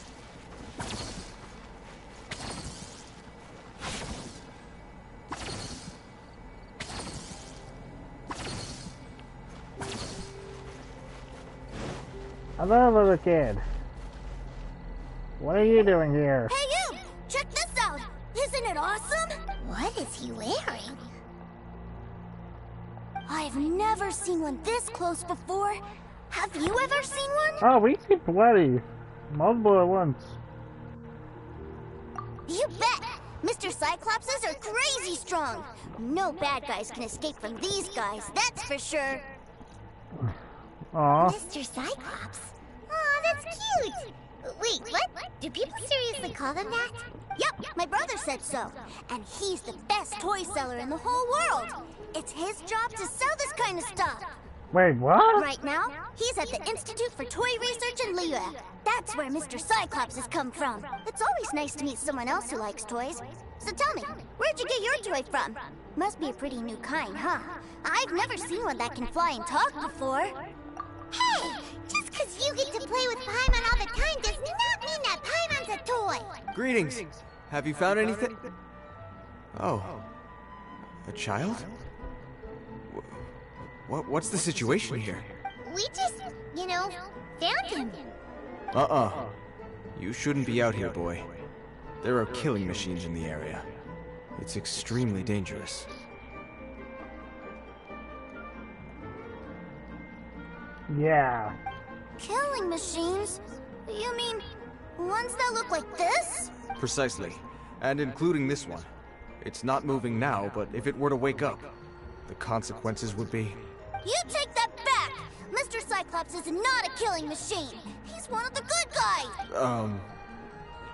Hello, little kid. What are you doing here? Hey you! Check this out! Isn't it awesome? What is he wearing? I've never seen one this close before. Have you ever seen one? Oh, we see plenty. Multiple at once. You bet! Mr. Cyclopses are crazy strong. No bad guys can escape from these guys, that's for sure. Aw. Mr. Cyclops? Aw, that's cute! Wait, what? Do people seriously call them that? Yep, my brother said so. And he's the best toy seller in the whole world. It's his job to sell this kind of stuff. Wait, what? Right now, he's at the Institute for Toy Research in Liyue. That's where Mr. Cyclops has come from. It's always nice to meet someone else who likes toys. So tell me, where'd you get your toy from? Must be a pretty new kind, huh? I've never seen one that can fly and talk before. Hey! Just because you get to play with Paimon all the time does not mean that Paimon's a toy! Greetings. Have you found anything? Oh. A child? What's the situation here? We just, you know, found him. You shouldn't be out here, boy. There are killing machines in the area. It's extremely dangerous. Yeah. Killing machines? You mean ones that look like this? Precisely. And including this one. It's not moving now, but if it were to wake up, the consequences would be... You take that back! Mr. Cyclops is not a killing machine. He's one of the good guys.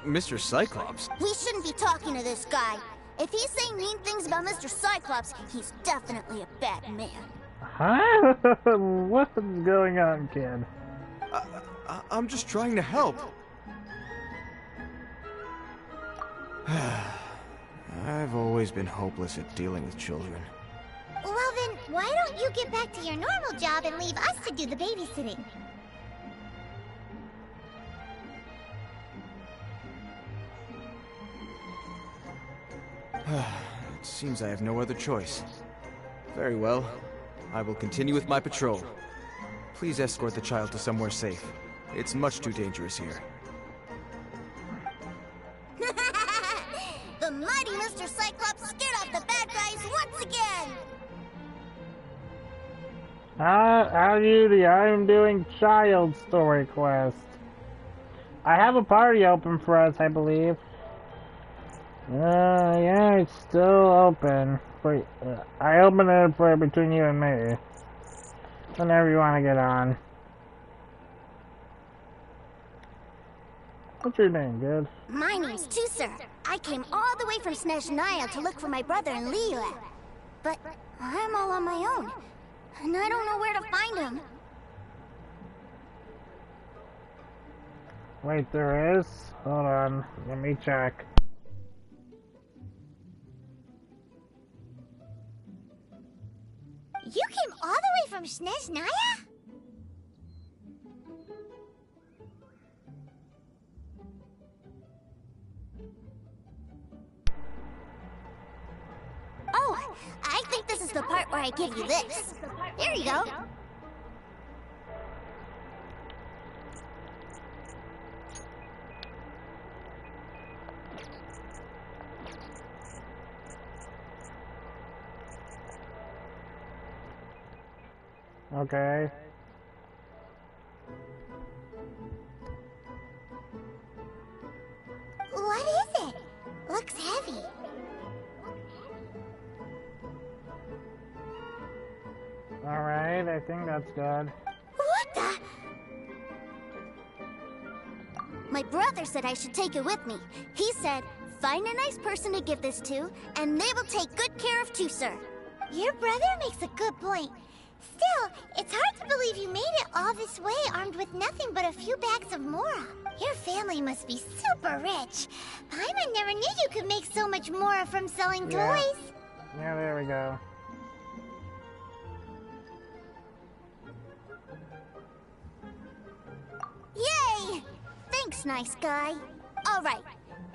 Mr. Cyclops? We shouldn't be talking to this guy. If he's saying mean things about Mr. Cyclops, he's definitely a bad man. Huh? What's going on, kid? I'm just trying to help. I've always been hopeless at dealing with children. Well then, why don't you get back to your normal job and leave us to do the babysitting? It seems I have no other choice. Very well. I will continue with my patrol. Please escort the child to somewhere safe. It's much too dangerous here. The mighty Mr. Cyclops scared off the bad guys once again! How do the I'm doing child story quest? I have a party open for us, I believe. Yeah, it's still open. I opened it for between you and me. Whenever you want to get on. What's your name, good? My name's Tuser. I came all the way from Snezhnaya to look for my brother in Liyue. but I'm all on my own, and I don't know where to find him. Wait, there is? Hold on, let me check. You came all the way from Snezhnaya? Oh, I think this is the part where I give you this. Here you go. Okay. What is it? Looks heavy. Alright, I think that's good. What the? My brother said I should take it with me. He said, find a nice person to give this to, and they will take good care of Tusser. Your brother makes a good point. Still, it's hard to believe you made it all this way armed with nothing but a few bags of Mora. Your family must be super rich. Paimon never knew you could make so much Mora from selling toys. Yeah, there we go. Yay! Thanks, nice guy. All right,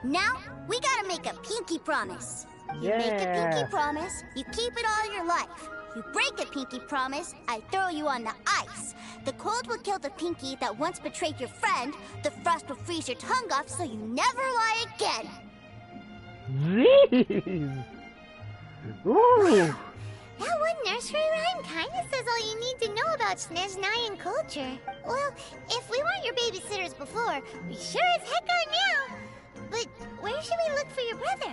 now we gotta make a pinky promise. You make a pinky promise, you keep it all your life. You break a pinky promise, I throw you on the ice. The cold will kill the pinky that once betrayed your friend. The frost will freeze your tongue off so you never lie again. Jeez! Ooh! That one nursery rhyme kinda says all you need to know about Snezhnayan culture. Well, if we weren't your babysitters before, we sure as heck are now. But where should we look for your brother?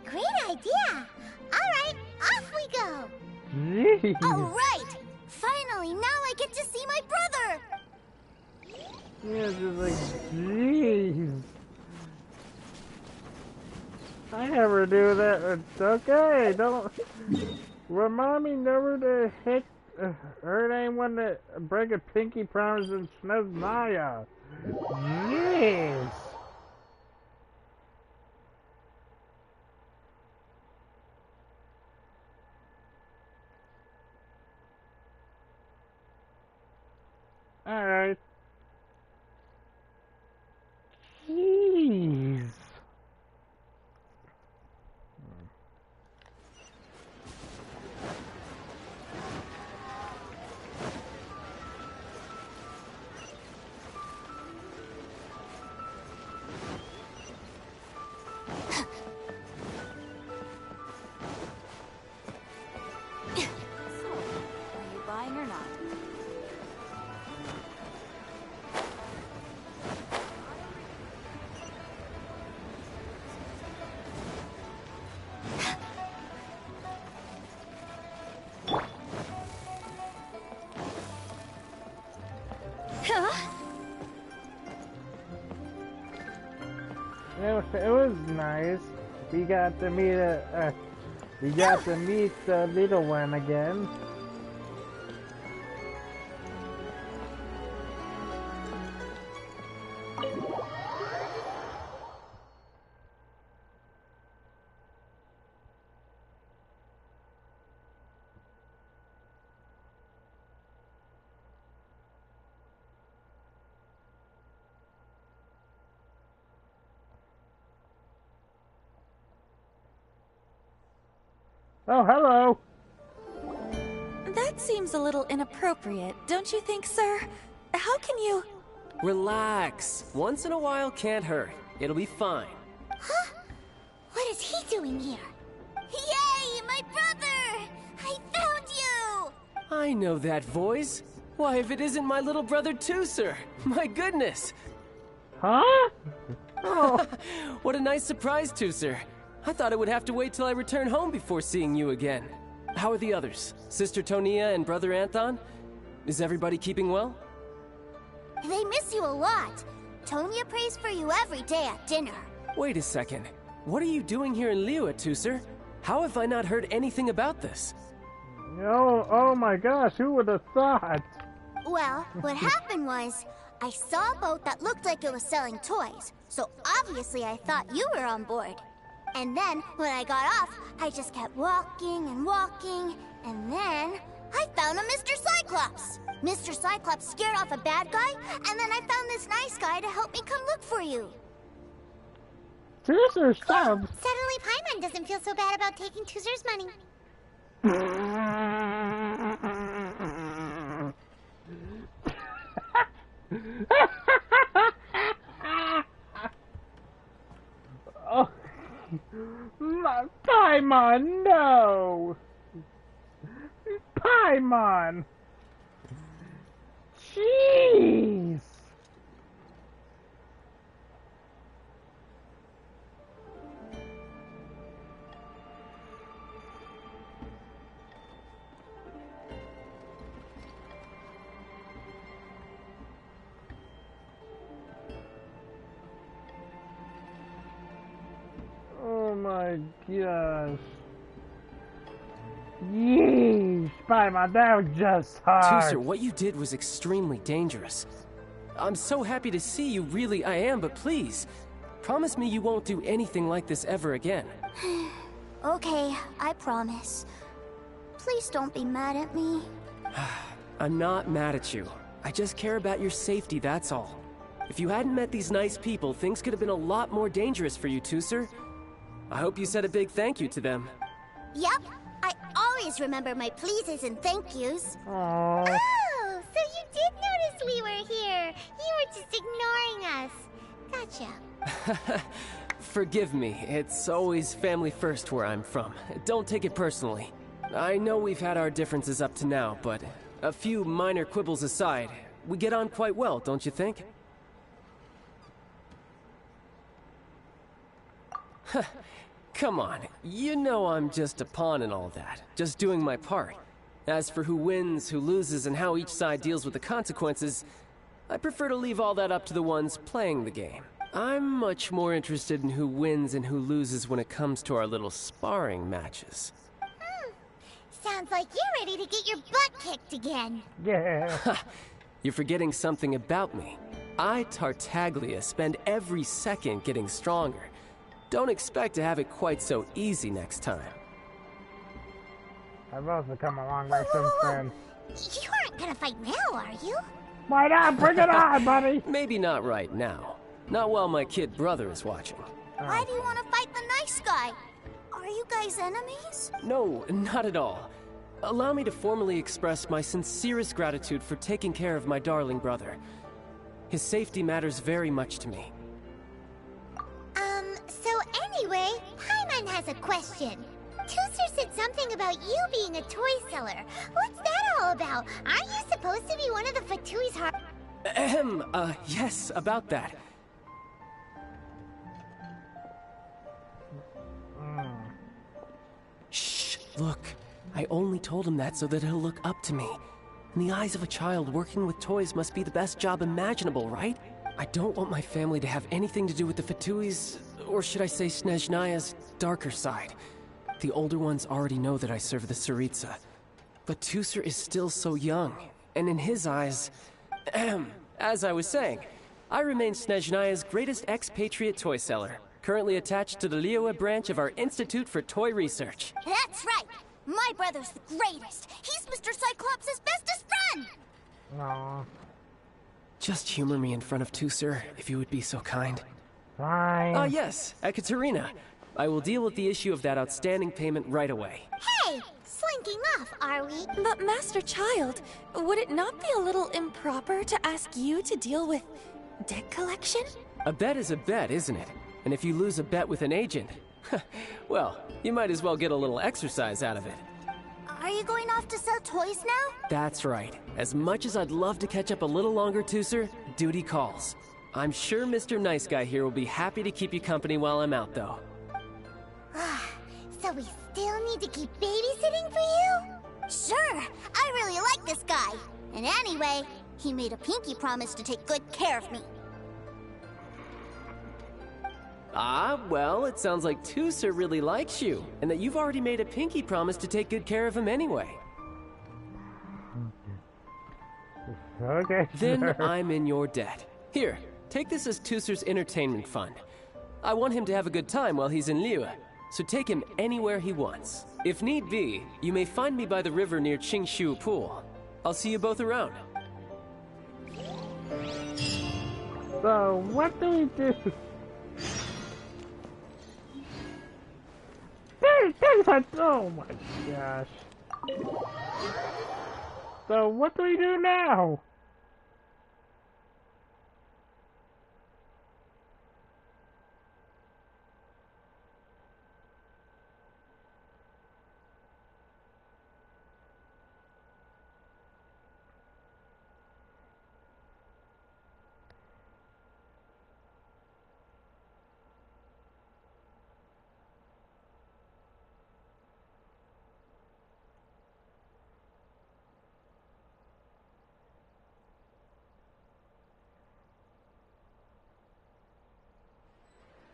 Great idea! Alright, off we go! Jeez! Alright! Finally, now I get to see my brother! Yeah, just like, jeez. I never do that. It's okay, don't... Remind me never to hit... hurt anyone to break a pinky promise in Snezhnaya. Jeez! Alright. Jeez. Are you buying or not? It was nice. We got to meet the little one again. Oh, hello! That seems a little inappropriate, don't you think, sir? How can you... Relax. Once in a while can't hurt. It'll be fine. Huh? What is he doing here? Yay, my brother! I found you! I know that voice. Why, if it isn't my little brother too, sir. My goodness! Huh? Oh. What a nice surprise, too, sir. I thought I would have to wait till I return home before seeing you again. How are the others? Sister Tonia and Brother Anthon? Is everybody keeping well? They miss you a lot. Tonia prays for you every day at dinner. Wait a second. What are you doing here in Liyue, Tusser? How have I not heard anything about this? Oh my gosh, who would have thought? Well, what happened was, I saw a boat that looked like it was selling toys, so obviously I thought you were on board. And then, when I got off, I just kept walking and walking, and then I found a Mr. Cyclops. Mr. Cyclops scared off a bad guy, and then I found this nice guy to help me come look for you. Tusser, stop! Suddenly Paimon doesn't feel so bad about taking Tusser's money. Oh, Paimon, no! Paimon! Jeez! Oh my gosh. Yeesh, Paimon, that was just hard. Tusser, what you did was extremely dangerous. I'm so happy to see you, really I am, but please, promise me you won't do anything like this ever again. Okay, I promise. Please don't be mad at me. I'm not mad at you. I just care about your safety, that's all. If you hadn't met these nice people, things could have been a lot more dangerous for you, Tusser. I hope you said a big thank you to them. Yep, I always remember my pleases and thank yous. Aww. Oh, so you did notice we were here. You were just ignoring us. Gotcha. Forgive me, it's always family first where I'm from. Don't take it personally. I know we've had our differences up to now, but a few minor quibbles aside, we get on quite well, don't you think? Come on, you know I'm just a pawn in all that, just doing my part. As for who wins, who loses, and how each side deals with the consequences, I prefer to leave all that up to the ones playing the game. I'm much more interested in who wins and who loses when it comes to our little sparring matches. Sounds like you're ready to get your butt kicked again. Yeah. You're forgetting something about me. I, Tartaglia, spend every second getting stronger. Don't expect to have it quite so easy next time. I've also come a long way since then. You aren't gonna fight now, are you? Why not? Bring it on, buddy! Maybe not right now. Not while my kid brother is watching. Why do you want to fight the nice guy? Are you guys enemies? No, not at all. Allow me to formally express my sincerest gratitude for taking care of my darling brother. His safety matters very much to me. So anyway, Paimon has a question. Tusser said something about you being a toy seller. What's that all about? Aren't you supposed to be one of the Fatui's Yes, about that. Shh, look. I only told him that so that he'll look up to me. In the eyes of a child, working with toys must be the best job imaginable, right? I don't want my family to have anything to do with the Fatui's, or should I say Snezhnaya's, darker side. The older ones already know that I serve the Tsaritsa. But Tusser is still so young, and in his eyes... as I was saying, I remain Snezhnaya's greatest expatriate toy seller, currently attached to the Liyue branch of our Institute for Toy Research. That's right! My brother's the greatest! He's Mr. Cyclops' bestest friend! Aww. Just humor me in front of Tusser, if you would be so kind. Fine. Yes, Ekaterina. I will deal with the issue of that outstanding payment right away. Hey! Slinking off, are we? But Master Childe, would it not be a little improper to ask you to deal with debt collection? A bet is a bet, isn't it? And if you lose a bet with an agent, well, you might as well get a little exercise out of it. Are you going off to sell toys now? That's right. As much as I'd love to catch up a little longer, Tusser, duty calls. I'm sure Mr. Nice Guy here will be happy to keep you company while I'm out, though. So we still need to keep babysitting for you? Sure, I really like this guy. And anyway, he made a pinky promise to take good care of me. Ah, well, it sounds like Tooser really likes you, and that you've already made a pinky promise to take good care of him anyway. Okay, Then sir. I'm in your debt. Here, take this as Tooser's entertainment fund. I want him to have a good time while he's in Liyue, so take him anywhere he wants. If need be, you may find me by the river near Qingshu Pool. I'll see you both around. So, what do we do? Oh my gosh. So, what do we do now?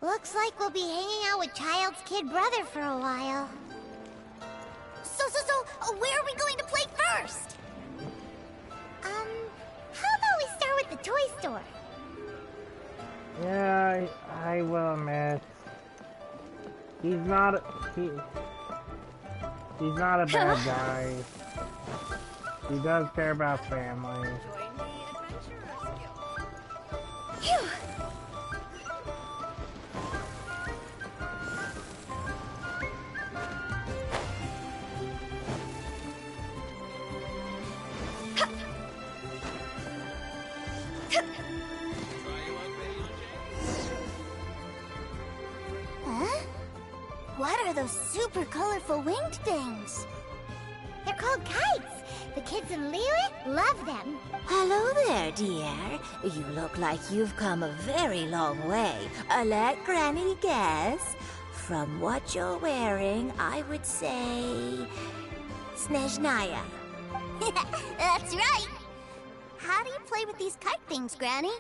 Looks like we'll be hanging out with Childe's kid brother for a while. So, where are we going to play first? How about we start with the toy store? Yeah, I will admit. He's not a bad guy. He does care about family. What are those super colorful winged things? They're called kites. The kids in Liyue love them. Hello there, dear. You look like you've come a very long way. Let Granny guess. From what you're wearing, I would say... Snezhnaya. That's right. How do you play with these kite things, Granny?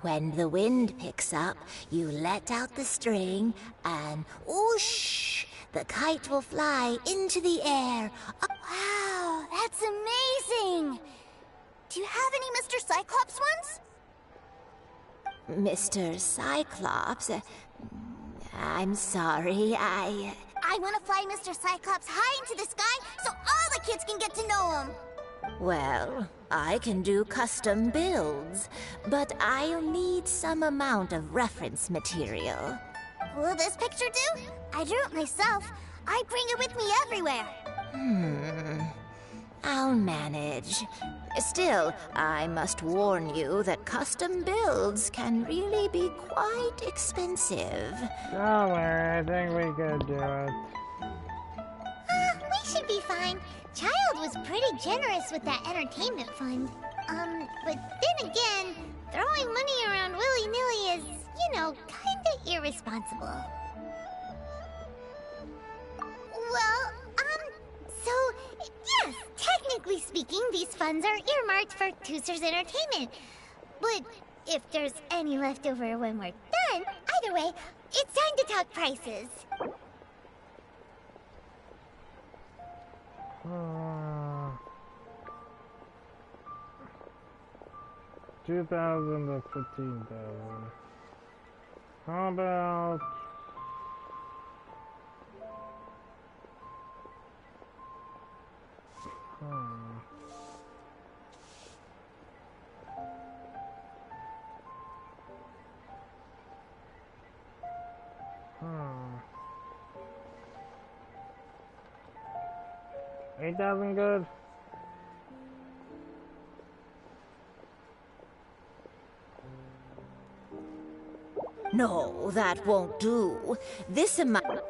When the wind picks up, you let out the string, and whoosh! The kite will fly into the air. Wow, that's amazing! Do you have any Mr. Cyclops ones? Mr. Cyclops? I'm sorry, I want to fly Mr. Cyclops high into the sky so all the kids can get to know him. Well, I can do custom builds, but I'll need some amount of reference material. Will this picture do? I drew it myself. I bring it with me everywhere. I'll manage. Still, I must warn you that custom builds can really be quite expensive. Don't worry, I think we could do it. We should be fine. Childe was pretty generous with that entertainment fund. But then again, throwing money around willy-nilly is, kinda irresponsible. Well, so, yes, technically speaking, these funds are earmarked for Tooser's entertainment. But if there's any left over when we're done, either way, it's time to talk prices. 2,000 to 15,000. How about... $8,000 good? No, that won't do. This amount...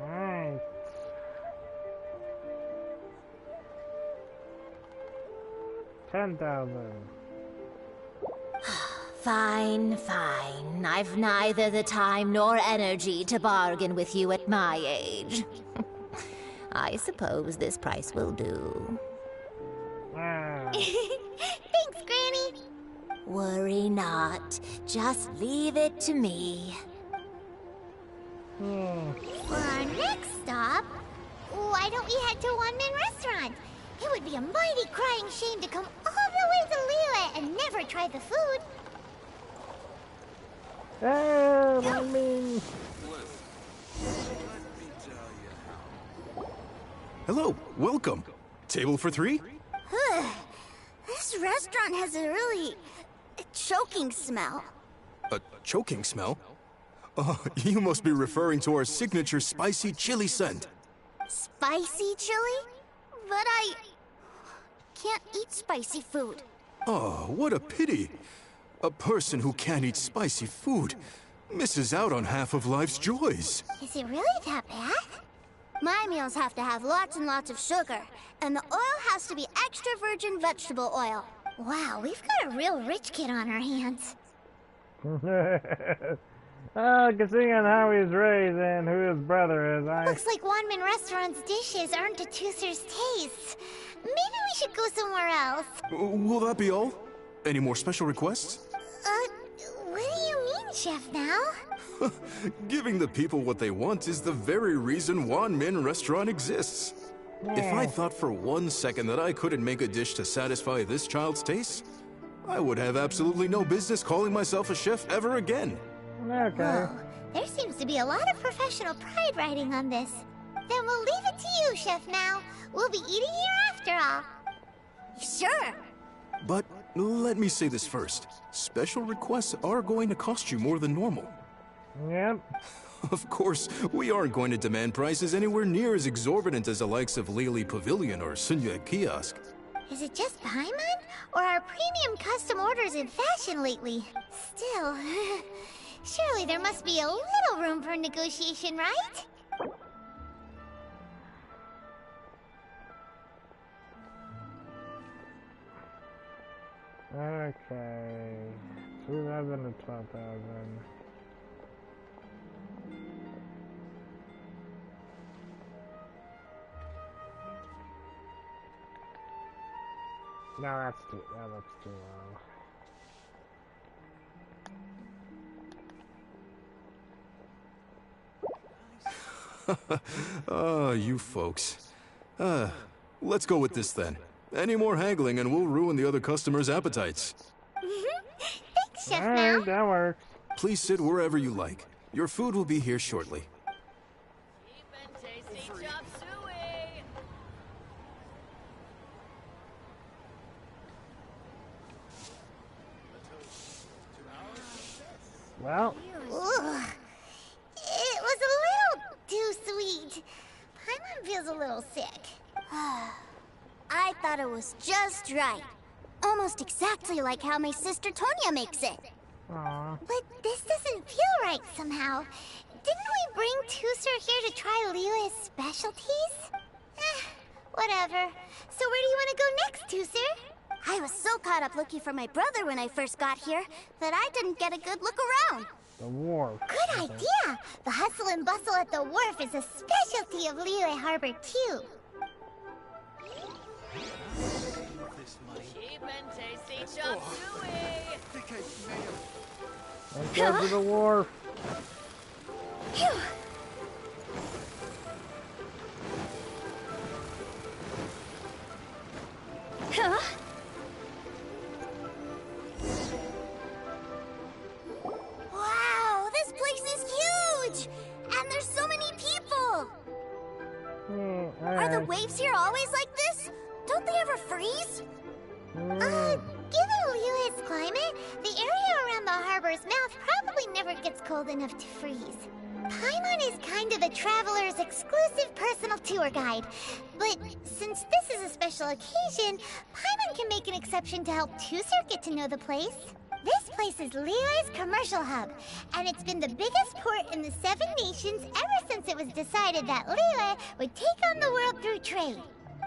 Nice. $10,000. Fine. I've neither the time nor energy to bargain with you at my age. I suppose this price will do. Thanks, Granny. Worry Worry not. Just leave it to me. For our next stop, why don't we head to One Man Restaurant? It would be a mighty crying shame to come all the way to Liyue and never try the food. I mean... Hello, welcome. Table for 3? This restaurant has a really choking smell. A choking smell? Oh, you must be referring to our signature spicy chili scent. Spicy chili? But I can't eat spicy food. Oh, what a pity. A person who can't eat spicy food misses out on half of life's joys. Is it really that bad? My meals have to have lots and lots of sugar, and the oil has to be extra virgin vegetable oil. Wow, we've got a real rich kid on our hands. Considering on how he was raised and who his brother is, Looks like One Man Restaurant's dishes aren't to Tooser's taste. Maybe we should go somewhere else. Will that be all? Any more special requests? What do you mean, Chef now? Giving the people what they want is the very reason One Man Restaurant exists. If I thought for 1 second that I couldn't make a dish to satisfy this child's taste, I would have absolutely no business calling myself a chef ever again. Okay. Whoa, there seems to be a lot of professional pride riding on this. Then we'll leave it to you, Chef Now. We'll be eating here after all. Sure. But let me say this first. Special requests are going to cost you more than normal. Yep. Of course, we aren't going to demand prices anywhere near as exorbitant as the likes of Lily Pavilion or Sunya Kiosk. Is it just Paimon? Or are premium custom orders in fashion lately? Still, surely there must be a little room for negotiation, right? Okay. 2,000 to 12,000. No, that looks too low. Oh, you folks. Let's go with this then. Any more haggling and we'll ruin the other customers' appetites. Thanks, Chef Now. Alright, that works. Please sit wherever you like. Your food will be here shortly. Well. Ugh. It was a little too sweet. Paimon feels a little sick. I thought it was just right. Almost exactly like how my sister Tonya makes it. Aww. But this doesn't feel right somehow. Didn't we bring Tooser here to try Liyue's specialties? Whatever. So where do you want to go next, Tooser? I was so caught up looking for my brother when I first got here that I didn't get a good look around. The wharf. Good idea! The hustle and bustle at the wharf is a specialty of Liyue Harbor, too. Cheap and tasty chop suey! Let's go to the wharf. Phew! Huh? Wow, this place is huge! And there's so many people! Are the waves here always like this? Don't they ever freeze? Given Liyue's climate, the area around the harbor's mouth probably never gets cold enough to freeze. Paimon is kind of the traveler's exclusive personal tour guide. But since this is a special occasion, Paimon can make an exception to help Tooser get to know the place. This place is Liyue's commercial hub, and it's been the biggest port in the 7 nations ever since it was decided that Liyue would take on the world through trade.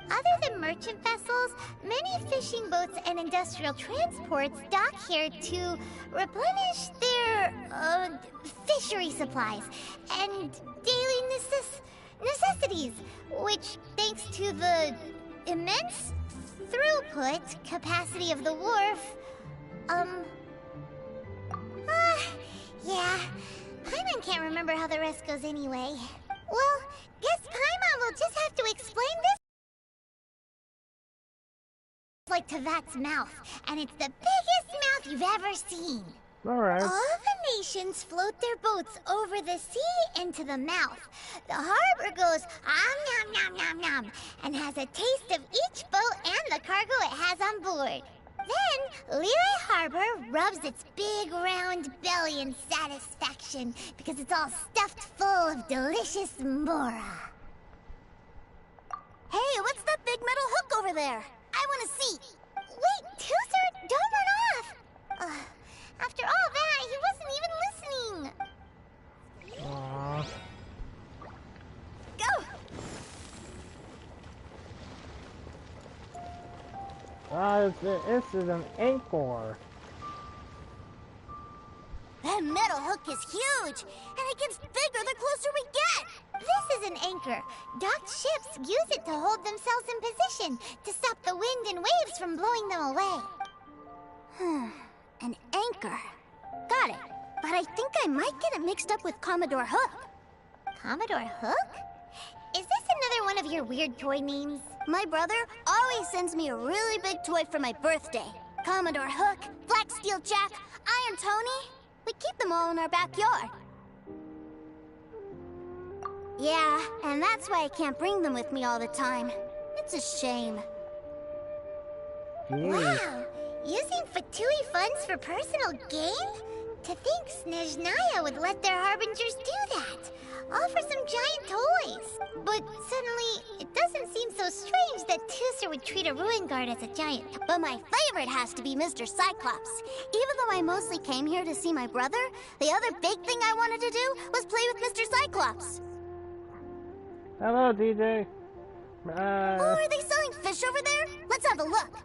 Other than merchant vessels, many fishing boats and industrial transports dock here to replenish their, fishery supplies and daily necessities, which, thanks to the immense throughput capacity of the wharf, Yeah, Paimon can't remember how the rest goes anyway. Well, guess Paimon will just have to explain this like to that's mouth, and it's the biggest mouth you've ever seen. Alright. All the nations float their boats over the sea into the mouth. The harbor goes nom nom nom nom and has a taste of each boat and the cargo it has on board. Then, Liyue Harbor rubs its big round belly in satisfaction because it's all stuffed full of delicious mora. Hey, what's that big metal hook over there? I want to see. Wait, Tooser, don't run off! After all that, he wasn't even listening. Aww. Go! This is an anchor. That metal hook is huge, and it gets bigger the closer we get. This is an anchor. Docked ships use it to hold themselves in position, to stop the wind and waves from blowing them away. An anchor. Got it. But I think I might get it mixed up with Commodore Hook. Commodore Hook? Is this another one of your weird toy names? My brother always sends me a really big toy for my birthday. Commodore Hook, Black Steel Jack, Iron Tony. We keep them all in our backyard. Yeah, and that's why I can't bring them with me all the time. It's a shame. Wow! Using Fatui funds for personal gain? To think Snezhnaya would let their harbingers do that. All for some giant toys. But suddenly, it doesn't seem so strange that Tooser would treat a ruin guard as a giant. But my favorite has to be Mr. Cyclops. Even though I mostly came here to see my brother, the other big thing I wanted to do was play with Mr. Cyclops. Hello, DJ. Oh, are they selling fish over there? Let's have a look.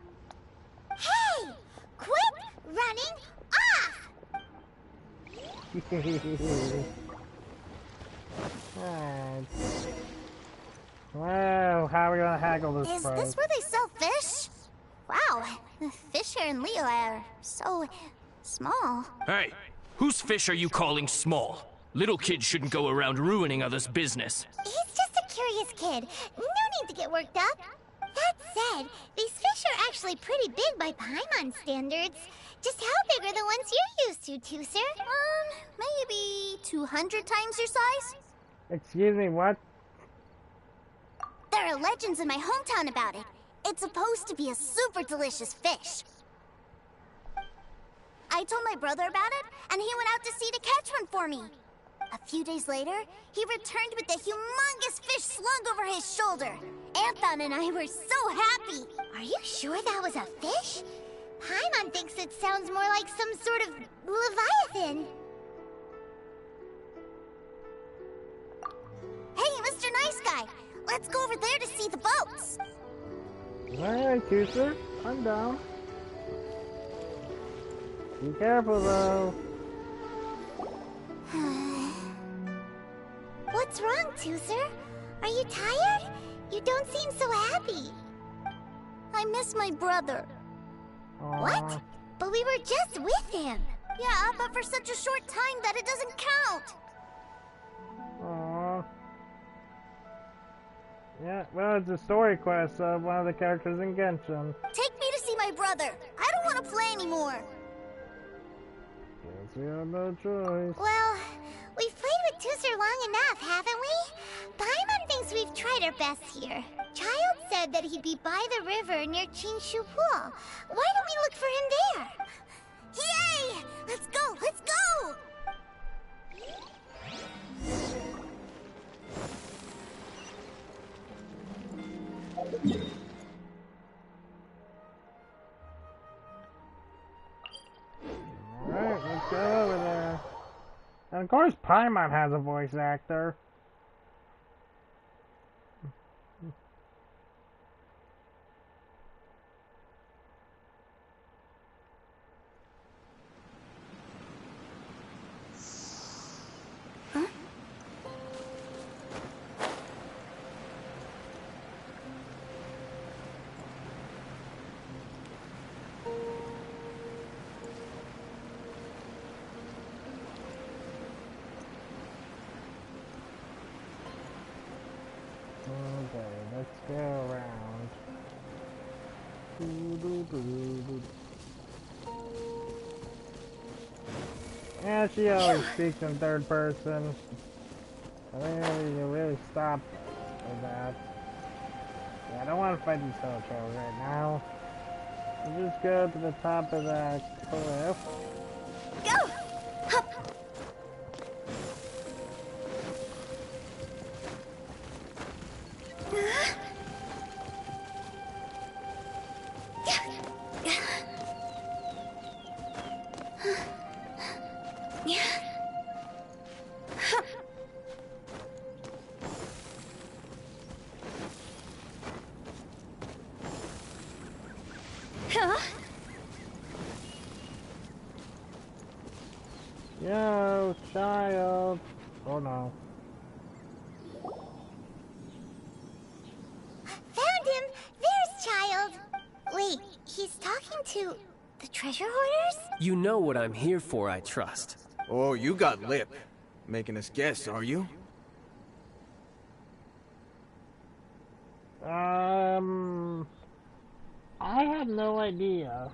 Hey! Quit running off! Alright. Well, how are we gonna haggle this Is price? this where they sell fish? Wow, the fish here in Liyue are so small. Hey, whose fish are you calling small? Little kids shouldn't go around ruining others' business. He's just a curious kid. No need to get worked up. That said, these fish are actually pretty big by Paimon standards. Just how big are the ones you're used to, Tooser? Maybe 200 times your size? Excuse me, what? There are legends in my hometown about it. It's supposed to be a super delicious fish. I told my brother about it, and he went out to sea to catch one for me. A few days later, he returned with a humongous fish slung over his shoulder. Anthon and I were so happy. Are you sure that was a fish? Paimon thinks it sounds more like some sort of leviathan. Hey, Mr. Nice Guy, let's go over there to see the boats. Alright, Tooser. I'm down. Be careful, though. What's wrong, Tooser? Are you tired? You don't seem so happy. I miss my brother. What? But we were just with him. Yeah, but for such a short time that it doesn't count. Aww. Yeah, well, it's a story quest of one of the characters in Genshin. Take me to see my brother. I don't want to play anymore. Guess we have no choice. Well, we've played with Tooser long enough, haven't we? Paimon thinks we've tried our best here. Childe said that he'd be by the river near Chinshu Pool. Why don't we look for him there? Yay! Let's go! Let's go! Alright, let's go over there. And of course Paimon has a voice actor. Yeah, she always speaks in third person. I think you really stop with that. Yeah, I don't want to fight these hotels right now. We'll just go to the top of that cliff. Go! Hup! Yo, child. Oh no. Found him! There's Childe! Wait, he's talking to the treasure hoarders? You know what I'm here for, I trust. Oh, you got lip. Making us guess, are you? I have no idea.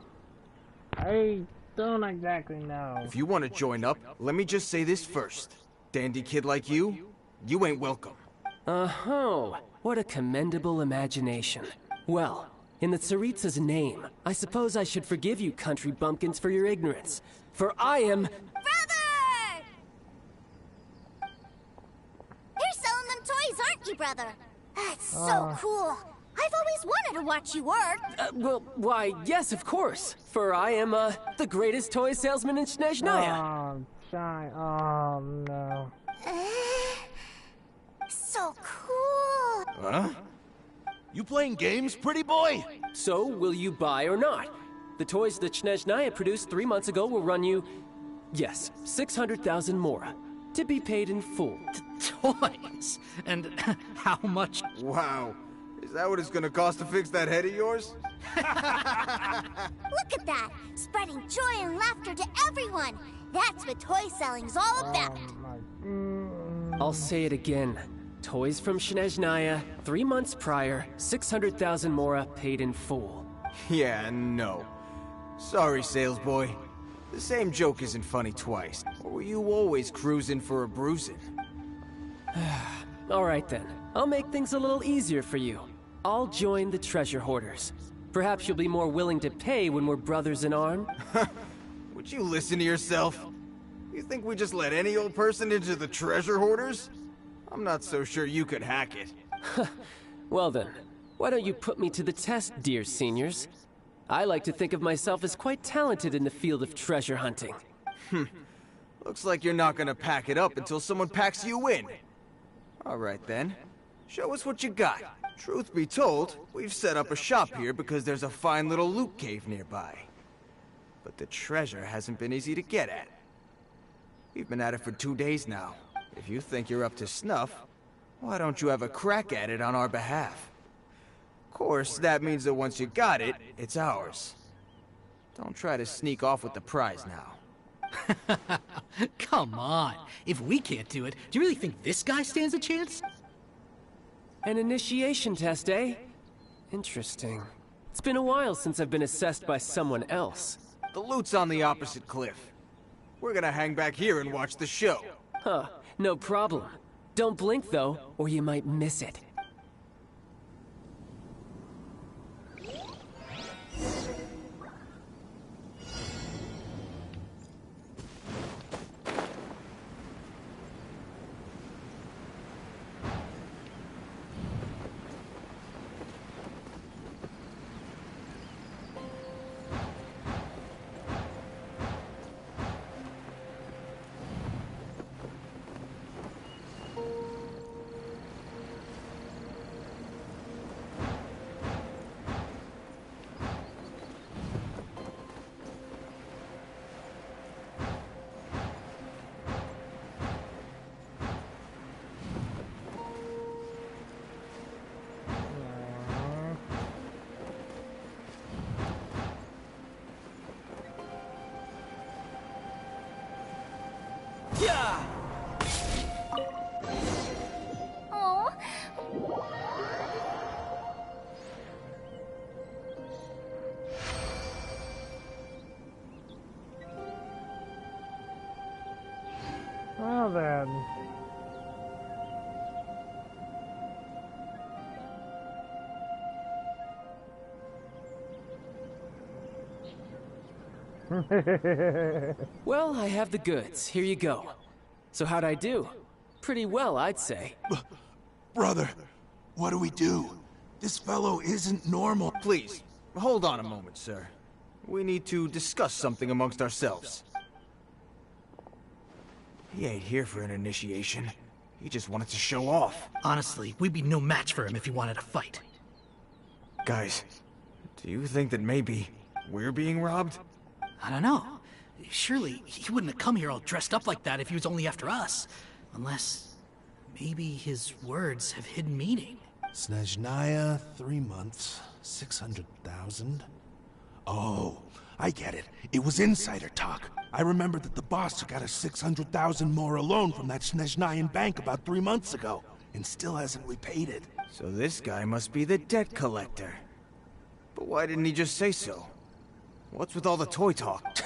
I don't exactly know. If you want to join up, let me just say this first. Dandy kid like you ain't welcome. Oh, what a commendable imagination. Well, in the Tsaritsa's name, I suppose I should forgive you country bumpkins for your ignorance. For I am... Brother! You're selling them toys, aren't you, brother? That's so cool. I've always wanted to watch you work. Well, why, yes, of course. For I am, the greatest toy salesman in Snezhnaya. Oh, no. So cool. Huh? You playing games, pretty boy? So, will you buy or not? The toys that Snezhnaya produced 3 months ago will run you, yes, 600,000 mora, to be paid in full. Toys? And how much? Wow. Is that what it's gonna cost to fix that head of yours? Look at that! Spreading joy and laughter to everyone! That's what toy selling's all about! I'll say it again. Toys from Snezhnaya, 3 months prior, 600,000 mora paid in full. Yeah, no. Sorry, sales boy. The same joke isn't funny twice. Or were you always cruising for a bruising? Alright then. I'll make things a little easier for you. I'll join the treasure hoarders. Perhaps you'll be more willing to pay when we're brothers in arms. Would you listen to yourself? You think we just let any old person into the treasure hoarders? I'm not so sure you could hack it. Well then, why don't you put me to the test, dear seniors? I like to think of myself as quite talented in the field of treasure hunting. Looks like you're not gonna pack it up until someone packs you in. Alright then. Show us what you got. Truth be told, we've set up a shop here because there's a fine little loot cave nearby. But the treasure hasn't been easy to get at. We've been at it for 2 days now. If you think you're up to snuff, why don't you have a crack at it on our behalf? Of course, that means that once you got it, it's ours. Don't try to sneak off with the prize now. Come on. If we can't do it, do you really think this guy stands a chance? An initiation test, eh? Interesting. It's been a while since I've been assessed by someone else. The loot's on the opposite cliff. We're gonna hang back here and watch the show. Huh, no problem. Don't blink though, or you might miss it. then. Well, I have the goods. Here you go. So how'd I do? Pretty well, I'd say. Brother, what do we do? This fellow isn't normal. Please, hold on a moment, sir. We need to discuss something amongst ourselves. He ain't here for an initiation. He just wanted to show off. Honestly, we'd be no match for him if he wanted to fight. Guys, do you think that maybe we're being robbed? I don't know. Surely he wouldn't have come here all dressed up like that if he was only after us. Unless maybe his words have hidden meaning. Snezhnaya, 3 months, 600,000. Oh, I get it. It was insider talk. I remember that the boss took out a 600,000 more loan from that Snezhnayan bank about 3 months ago, and still hasn't repaid it. So this guy must be the debt collector. But why didn't he just say so? What's with all the toy talk?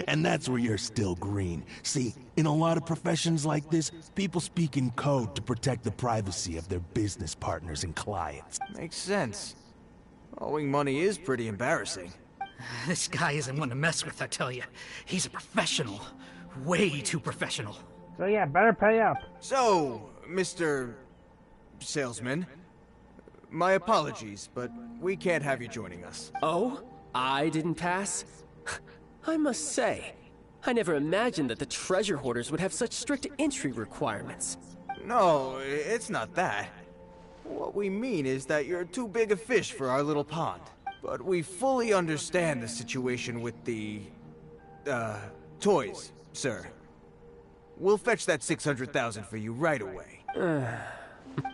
And that's where you're still green. See, in a lot of professions like this, people speak in code to protect the privacy of their business partners and clients. Makes sense. Owing money is pretty embarrassing. This guy isn't one to mess with, I tell you. He's a professional. Way too professional. So yeah, better pay up. So, Mr. Salesman, my apologies, but we can't have you joining us. Oh? I didn't pass? I must say, I never imagined that the treasure hoarders would have such strict entry requirements. No, it's not that. What we mean is that you're too big a fish for our little pond. But we fully understand the situation with the, toys, sir. We'll fetch that 600,000 for you right away.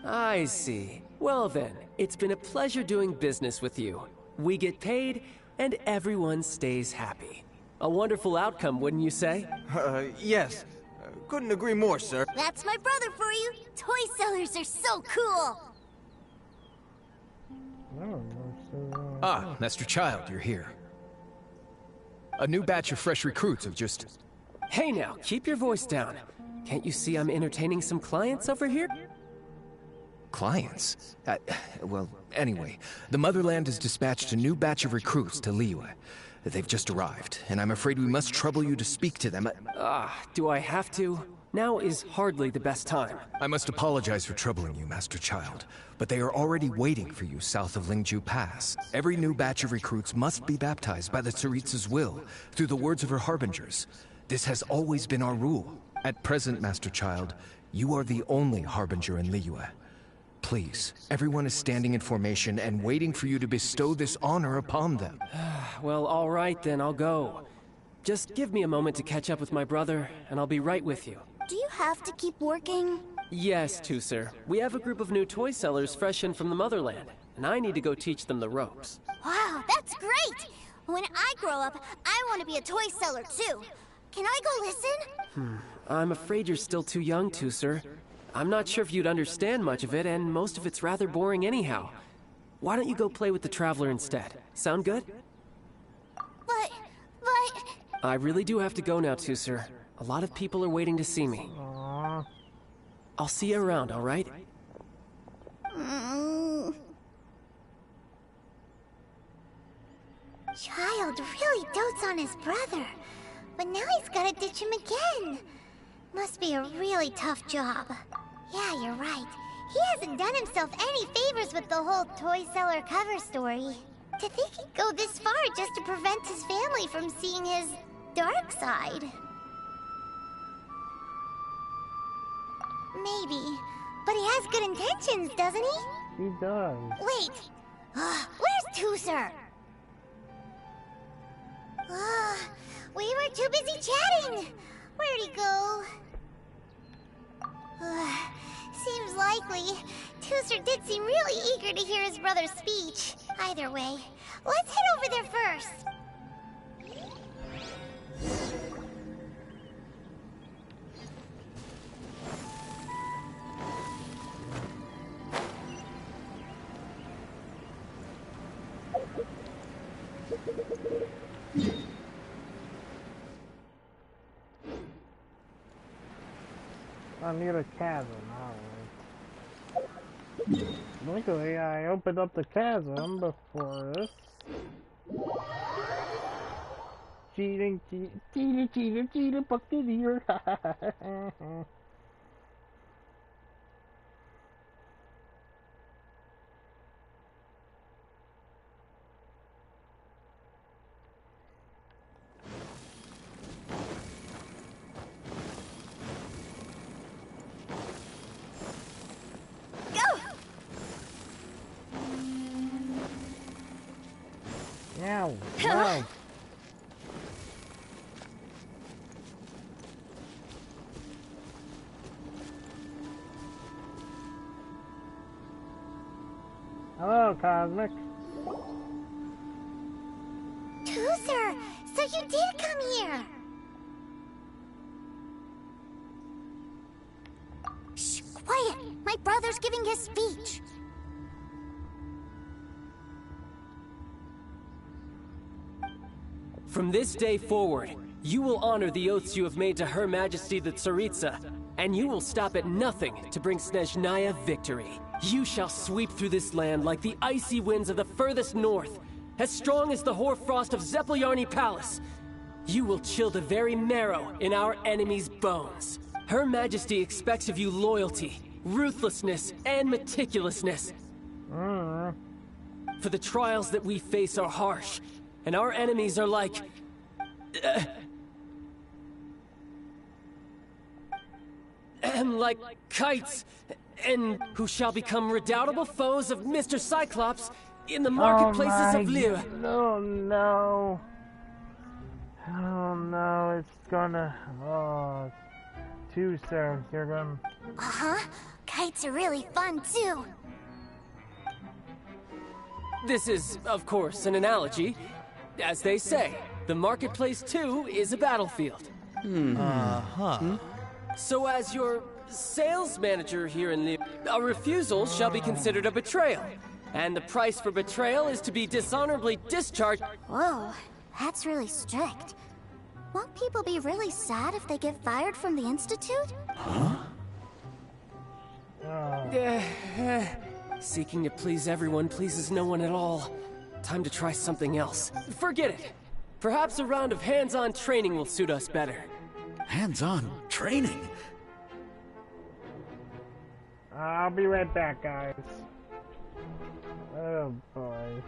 I see. Well then, it's been a pleasure doing business with you. We get paid, and everyone stays happy. A wonderful outcome, wouldn't you say? Yes. Couldn't agree more, sir. That's my brother for you. Toy sellers are so cool. Ah, Master Childe, you're here. A new batch of fresh recruits have just... Hey now, keep your voice down. Can't you see I'm entertaining some clients over here? Clients? Well, anyway, the Motherland has dispatched a new batch of recruits to Liyue. They've just arrived, and I'm afraid we must trouble you to speak to them. Do I have to? Now is hardly the best time. I must apologize for troubling you, Master Childe, but they are already waiting for you south of Lingju Pass. Every new batch of recruits must be baptized by the Tsaritsa's will, through the words of her harbingers. This has always been our rule. At present, Master Childe, you are the only harbinger in Liyue. Please, everyone is standing in formation and waiting for you to bestow this honor upon them. Well, all right then, I'll go. Just give me a moment to catch up with my brother, and I'll be right with you. Do you have to keep working? Yes, sir. We have a group of new toy sellers fresh in from the Motherland, and I need to go teach them the ropes. Wow, that's great! When I grow up, I want to be a toy seller too. Can I go listen? I'm afraid you're still too young, sir. I'm not sure if you'd understand much of it, and most of it's rather boring anyhow. Why don't you go play with the Traveler instead? Sound good? But... I really do have to go now, sir. A lot of people are waiting to see me. I'll see you around, all right? Childe really dotes on his brother, but now he's gotta ditch him again. Must be a really tough job. Yeah, you're right. He hasn't done himself any favors with the whole toy seller cover story. To think he'd go this far just to prevent his family from seeing his dark side. Maybe. But he has good intentions, doesn't he? He does. Wait. Where's Tooser? We were too busy chatting. Where'd he go? Seems likely. Tooser did seem really eager to hear his brother's speech. Either way, let's head over there first. near the chasm, alright. Luckily, I opened up the chasm before this. Cheating, buccaneer. Ow, no. Hello, Cosmic. Toozer, so you did come here. Shh, quiet. My brother's giving his speech. From this day forward, you will honor the oaths you have made to Her Majesty the Tsaritsa, and you will stop at nothing to bring Snezhnaya victory. You shall sweep through this land like the icy winds of the furthest north, as strong as the hoarfrost of Zepelyarny Palace. You will chill the very marrow in our enemies' bones. Her Majesty expects of you loyalty, ruthlessness, and meticulousness. For the trials that we face are harsh, and our enemies are like... like kites, and who shall become redoubtable foes of Mr. Cyclops in the marketplaces of Lyra. Oh no. Oh no, it's gonna... Oh, too soon. You're gonna... Uh-huh. Kites are really fun, too. This is, of course, an analogy. As they say, the marketplace, too, is a battlefield. So as your sales manager here in Lyra, a refusal shall be considered a betrayal. And the price for betrayal is to be dishonorably discharged. Whoa, that's really strict. Won't people be really sad if they get fired from the Institute? Seeking to please everyone pleases no one at all. Time to try something else. Forget it. Perhaps a round of hands-on training will suit us better. Hands-on training? I'll be right back, guys. Oh boy.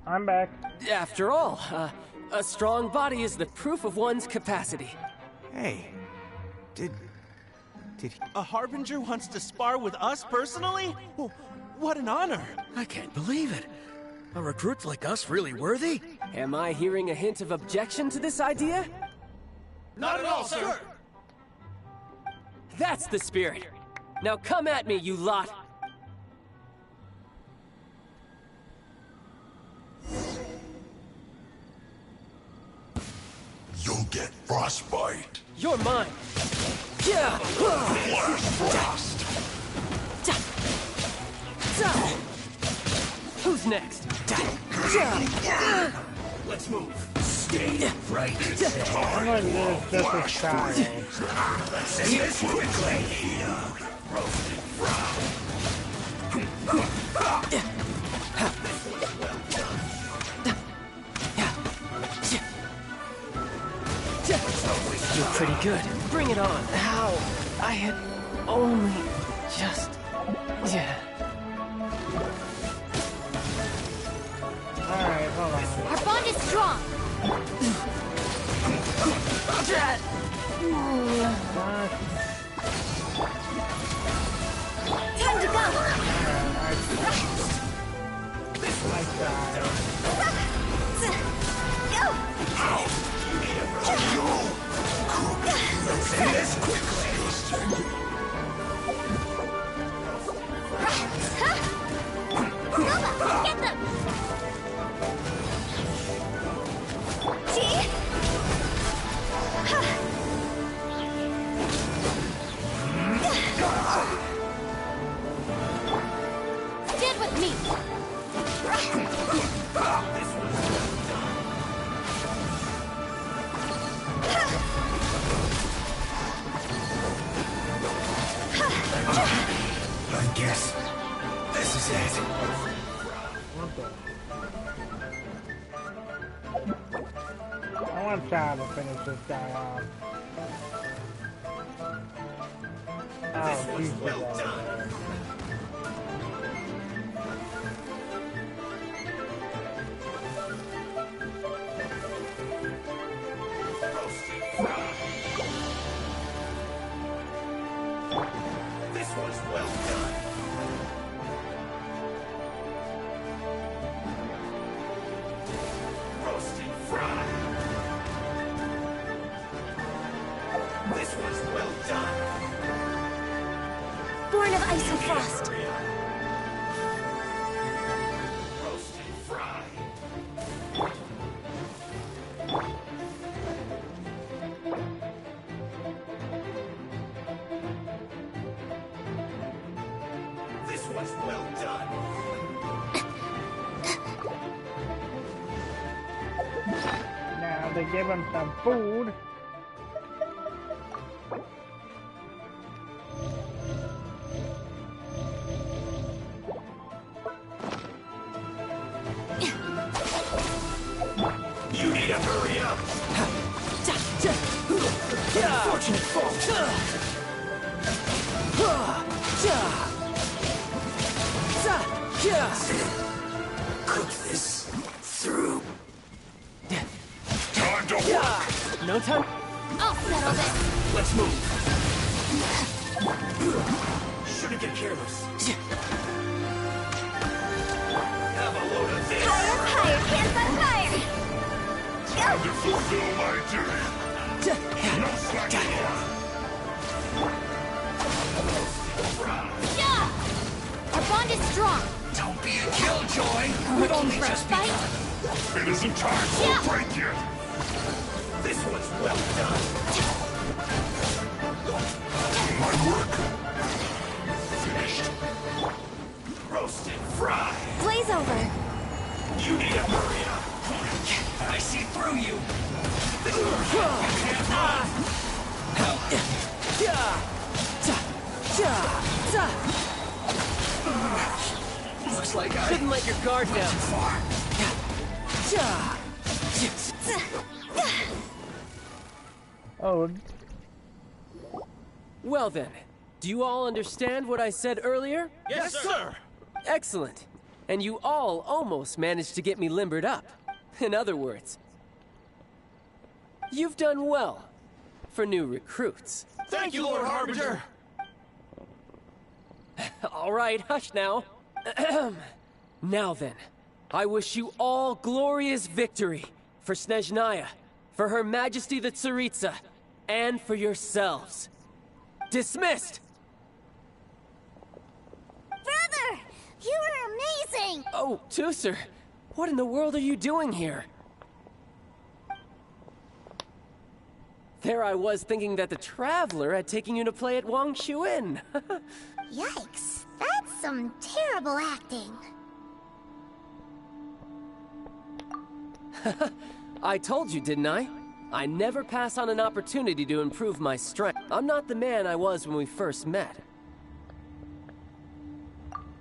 I'm back. After all, a strong body is the proof of one's capacity. Hey, did a Harbinger wants to spar with us personally? Oh, what an honor! I can't believe it. Are recruits like us really worthy? Am I hearing a hint of objection to this idea? Not at all, sir! That's the spirit. Now come at me, you lot! You'll get frostbite. You're mine! Yeah! Flash frost! Who's next? Let's move. Stay right there. I'm gonna do this just as child. Let's see this quickly. Roasted frog. You're pretty good. Bring it on. How? I had only just... Yeah. Alright, hold on. Our bond is strong. Time to go. This might die. Go. Let's end this quickly. Nova, get them. Stand with me. I guess this is it. I want to try to finish this guy off. Oh, he's well done. This was well done. Roasted fried. This was well done. Born of ice and frost. Roasted fried. This was well done. Now they give him some food. You need to hurry up. Unfortunate fall. Cook this through. Time to work. No time? I'll settle this. Let's move. Shouldn't get careless. Have a load of this. Higher, higher, hands on fire. Time to fulfill my duty. No slacking off. Yeah! Our bond is strong. Don't be a killjoy. Looking Only for a just fight? begun. It isn't time for a break yet. This was well done. My work finished. Roasted fried. Blaze over. You need to hurry up. I see through you. Looks like I Couldn't let your guard down. far. Oh, Well then, do you all understand what I said earlier? Yes, sir. Excellent. and you all almost managed to get me limbered up. In other words, you've done well for new recruits. Thank you, Lord Harbinger! All right, hush now. Now then, I wish you all glorious victory for Snezhnaya, for Her Majesty the Tsaritsa, and for yourselves. Dismissed! Brother! You were amazing! Oh, Tusser, what in the world are you doing here? There I was thinking that the Traveler had taken you to play at Wang Xuan. Yikes, that's some terrible acting. I told you, didn't I? I never pass on an opportunity to improve my strength. I'm not the man I was when we first met.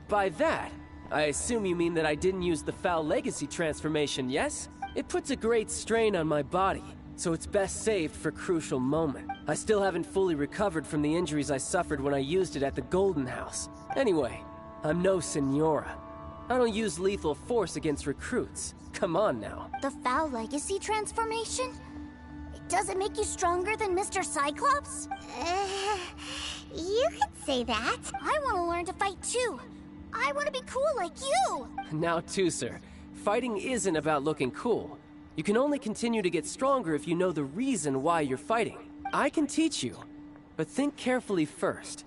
By that, I assume you mean that I didn't use the Foul Legacy transformation, yes? It puts a great strain on my body, so it's best saved for crucial moment. I still haven't fully recovered from the injuries I suffered when I used it at the Golden House. Anyway, I'm no Senora. I don't use lethal force against recruits. Come on now. The Foul Legacy transformation? Does it make you stronger than Mr. Cyclops? You could say that. I want to learn to fight too. I want to be cool like you! Now, Tusser, fighting isn't about looking cool. You can only continue to get stronger if you know the reason why you're fighting. I can teach you, but think carefully first.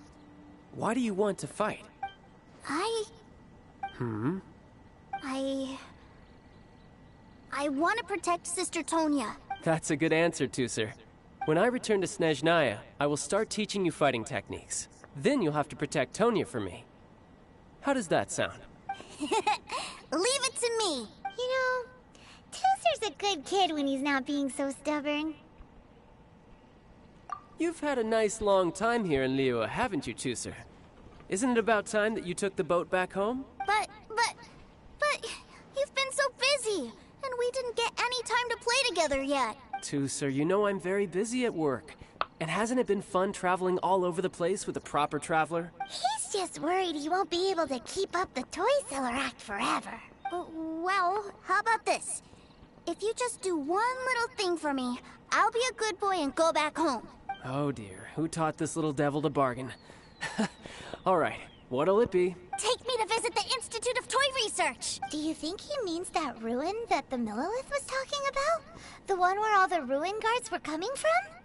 Why do you want to fight? I want to protect Sister Tonya. That's a good answer, Tusser. When I return to Snezhnaya, I will start teaching you fighting techniques. Then you'll have to protect Tonya for me. How does that sound? Leave it to me. You know, Tusser's a good kid when he's not being so stubborn. You've had a nice long time here in Liyue, haven't you, Tusser? Isn't it about time that you took the boat back home? But, you've been so busy, and we didn't get any time to play together yet. Tusser, you know I'm very busy at work. And hasn't it been fun traveling all over the place with a proper traveler? He's just worried he won't be able to keep up the toy seller act forever. Well, how about this? If you just do one little thing for me, I'll be a good boy and go back home. Oh dear, who taught this little devil to bargain? All right, what'll it be? Take me to visit the Institute of Toy Research! Do you think he means that ruin that the Millilith was talking about? The one where all the ruin guards were coming from?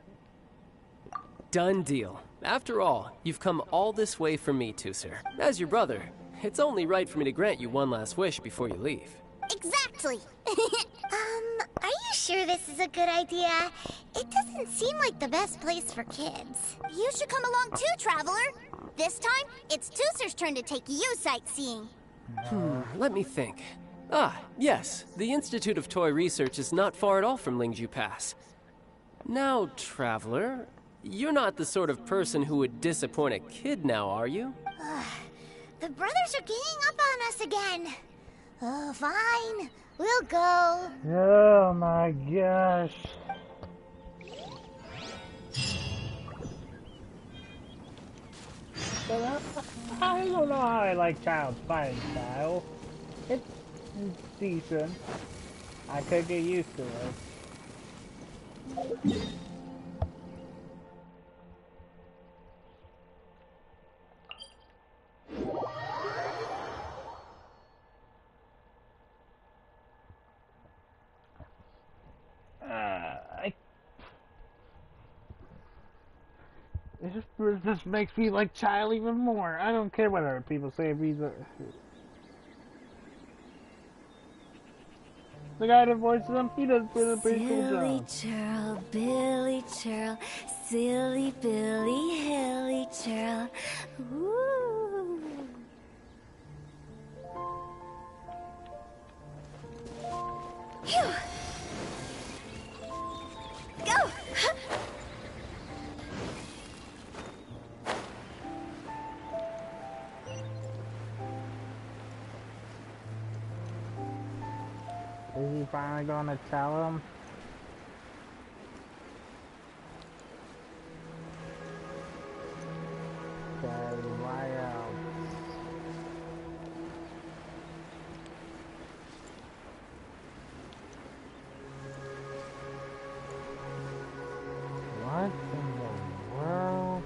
Done deal. After all, you've come all this way for me, Tusser. As your brother, it's only right for me to grant you one last wish before you leave. Exactly! Are you sure this is a good idea? It doesn't seem like the best place for kids. You should come along too, Traveler! This time, it's Tusser's turn to take you sightseeing. Let me think. Ah, yes, the Institute of Toy Research is not far at all from Lingju Pass. Now, Traveler, you're not the sort of person who would disappoint a kid now, are you? The brothers are ganging up on us again. Oh, fine. We'll go. Oh my gosh. But I don't know how I like Childe's fighting style. It's decent. I could get used to it. It just makes me like Childe even more. I don't care what other people say if he's a... The guy that voices him, he does a pretty cool job. Silly churl, Billy churl, silly Billy, hilly churl. Ooh. Phew. Go! Is he finally gonna tell him? Okay, why else? What in the world?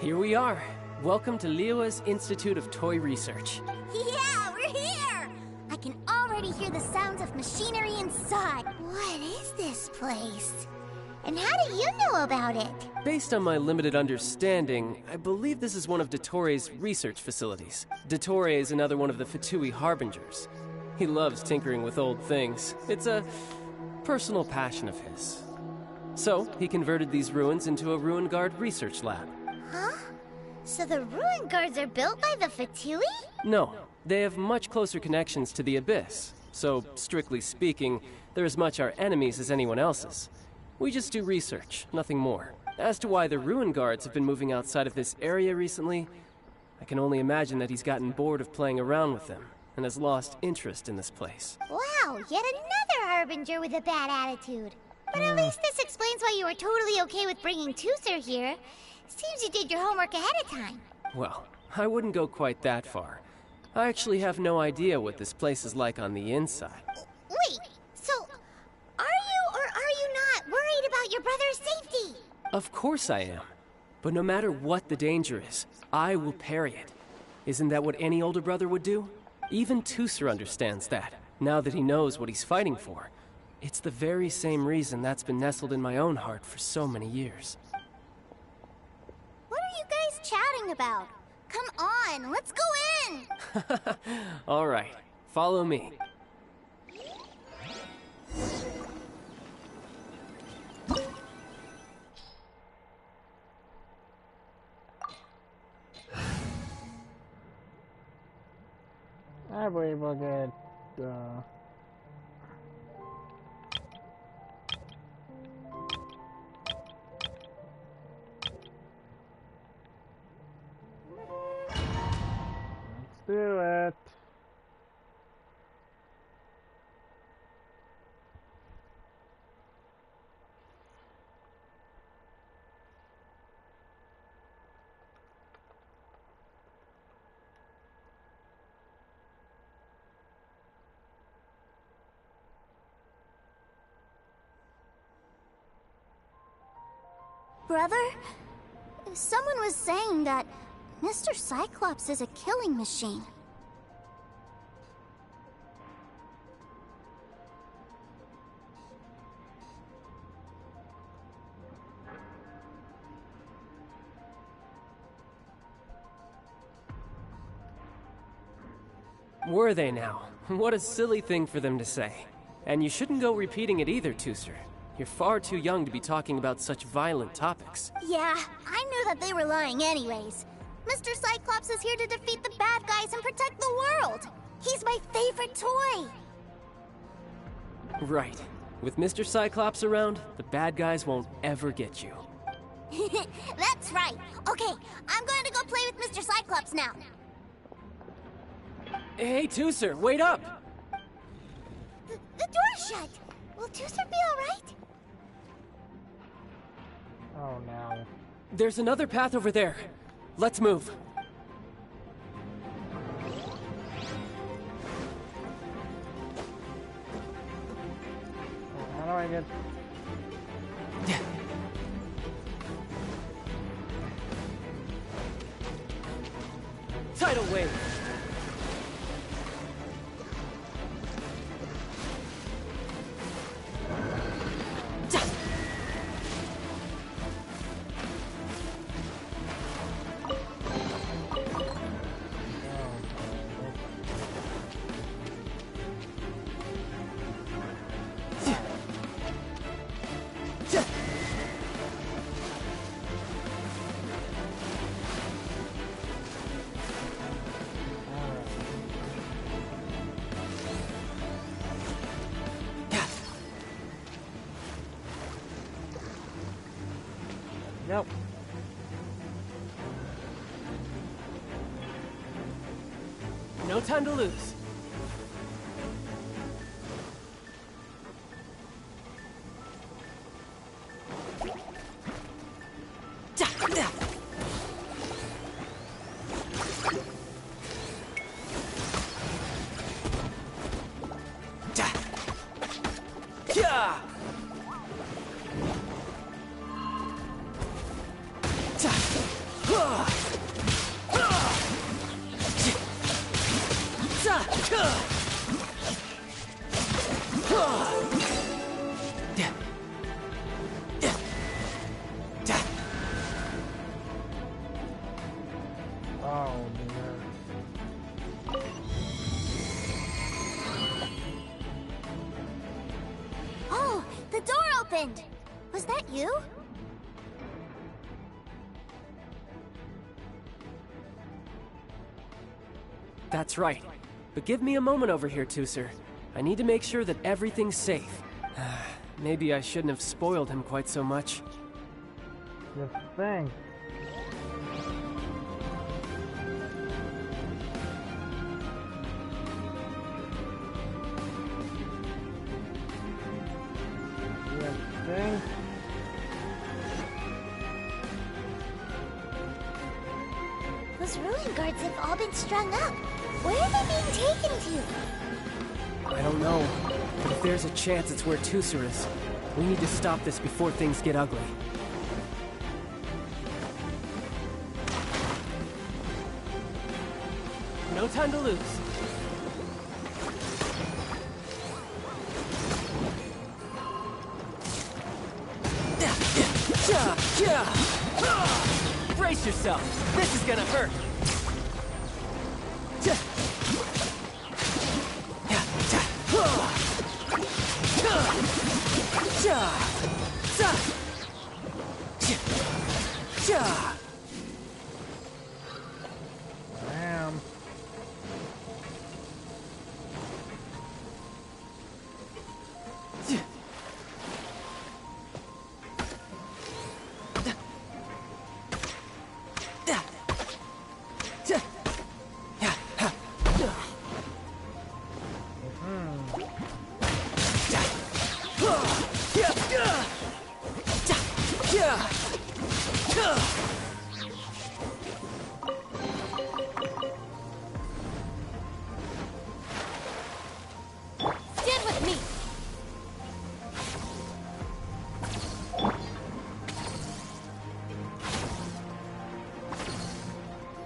Here we are. Welcome to Liyue's Institute of Toy Research. Yeah, we're here! I can already hear the sounds of machinery inside. What is this place? And how do you know about it? Based on my limited understanding, I believe this is one of Dottoro's research facilities. Dottore is another one of the Fatui Harbingers. He loves tinkering with old things. It's a personal passion of his. So, he converted these ruins into a Ruin Guard research lab. Huh? So the Ruin Guards are built by the Fatui? No, they have much closer connections to the Abyss. So, strictly speaking, they're as much our enemies as anyone else's. We just do research, nothing more. As to why the Ruin Guards have been moving outside of this area recently, I can only imagine that he's gotten bored of playing around with them and has lost interest in this place. Wow, yet another Harbinger with a bad attitude. But at least this explains why you were totally okay with bringing Tooser here. Seems you did your homework ahead of time. Well, I wouldn't go quite that far. I actually have no idea what this place is like on the inside. Wait, so are you or are you not worried about your brother's safety? Of course I am. But no matter what the danger is, I will parry it. Isn't that what any older brother would do? Even Tooser understands that, now that he knows what he's fighting for. It's the very same reason that's been nestled in my own heart for so many years. What are you guys chatting about? Come on, let's go in! All right, follow me. I believe we'll get, let's do it. Brother, someone was saying that Mr. Cyclops is a killing machine. Were they now? What a silly thing for them to say. And you shouldn't go repeating it either, Tooser. You're far too young to be talking about such violent topics. Yeah, I knew that they were lying anyways. Mr. Cyclops is here to defeat the bad guys and protect the world. He's my favorite toy. Right. With Mr. Cyclops around, the bad guys won't ever get you. That's right. Okay, I'm going to go play with Mr. Cyclops now. Hey, Tooser, wait up! The door's shut. Will Tooser be alright? Oh no. There's another path over there. Let's move. How do I get... Tidal wave. Nope. No time to lose. Oh, the door opened! Was that you? That's right. But give me a moment over here, Tooser. I need to make sure that everything's safe. Maybe I shouldn't have spoiled him quite so much. Good thing. Good thing. Those ruin guards have all been strung up. Where are they being taken to? I don't know, but if there's a chance it's where Tooser is, we need to stop this before things get ugly. No time to lose. Brace yourself. This is gonna hurt. Damn. Stand with me.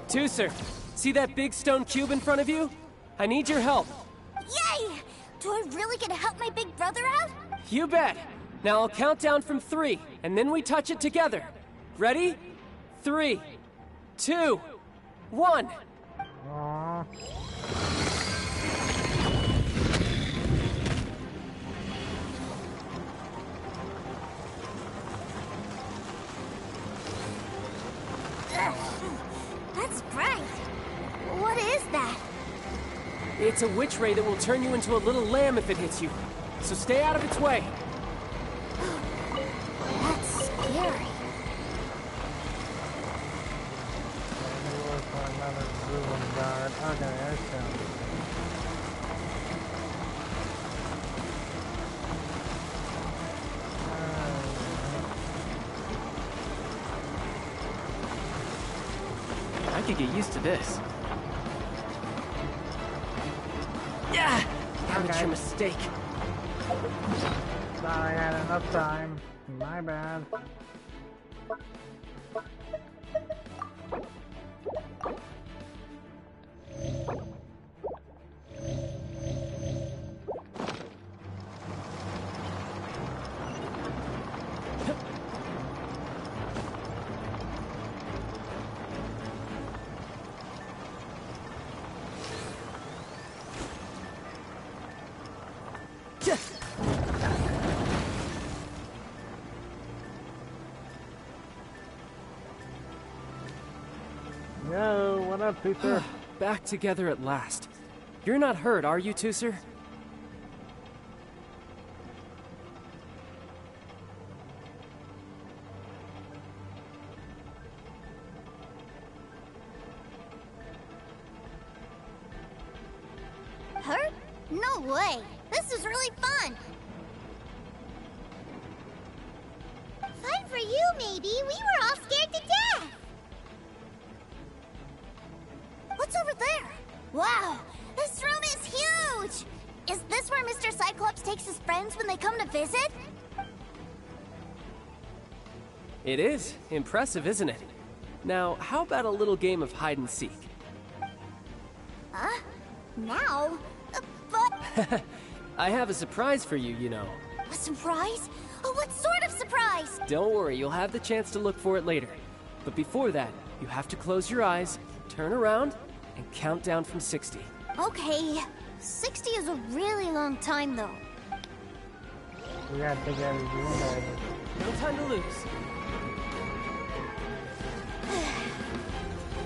Tooser, see that big stone cube in front of you? I need your help. Yay! Do I really get to help my big brother out? You bet. Now I'll count down from 3, and then we touch it together. Ready? 3, 2, 1. Aww. That's bright. What is that? It's a witch ray that will turn you into a little lamb if it hits you. So stay out of its way. That's scary. Another ruin guard. Okay, I found it. I could get used to this. Yeah! Amateur mistake. Thought I had enough time. My bad. Yo, what up, Tooser? Back together at last. You're not hurt, are you, Tooser? Hurt? No way. This was really fun. Fun for you, maybe. We were all scared to death. What's over there? Wow, this room is huge! Is this where Mr. Cyclops takes his friends when they come to visit? It is. Impressive, isn't it? Now, how about a little game of hide and seek? Huh? Now? But... I have a surprise for you, you know. A surprise? Oh, what sort of surprise? Don't worry, you'll have the chance to look for it later. But before that, you have to close your eyes, turn around, and count down from 60. Okay. 60 is a really long time, though. We gotta take out his room. No time to lose.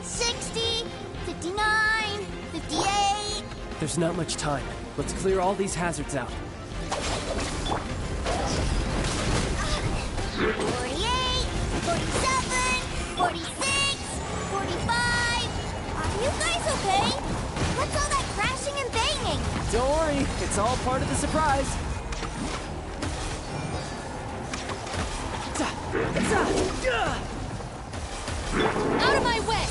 60, 59, 58... There's not much time. Let's clear all these hazards out. 48, 47, 46, 45... Are you guys okay? What's all that crashing and banging? Don't worry, it's all part of the surprise. Out of my way!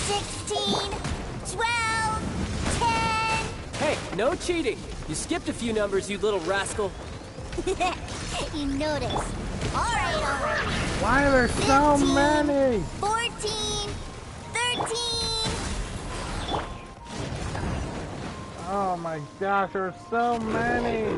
16, 12, 10... Hey, no cheating! You skipped a few numbers, you little rascal. You noticed. Alright. Why are there so 15, many? 14, 13... Oh my gosh, there's so many!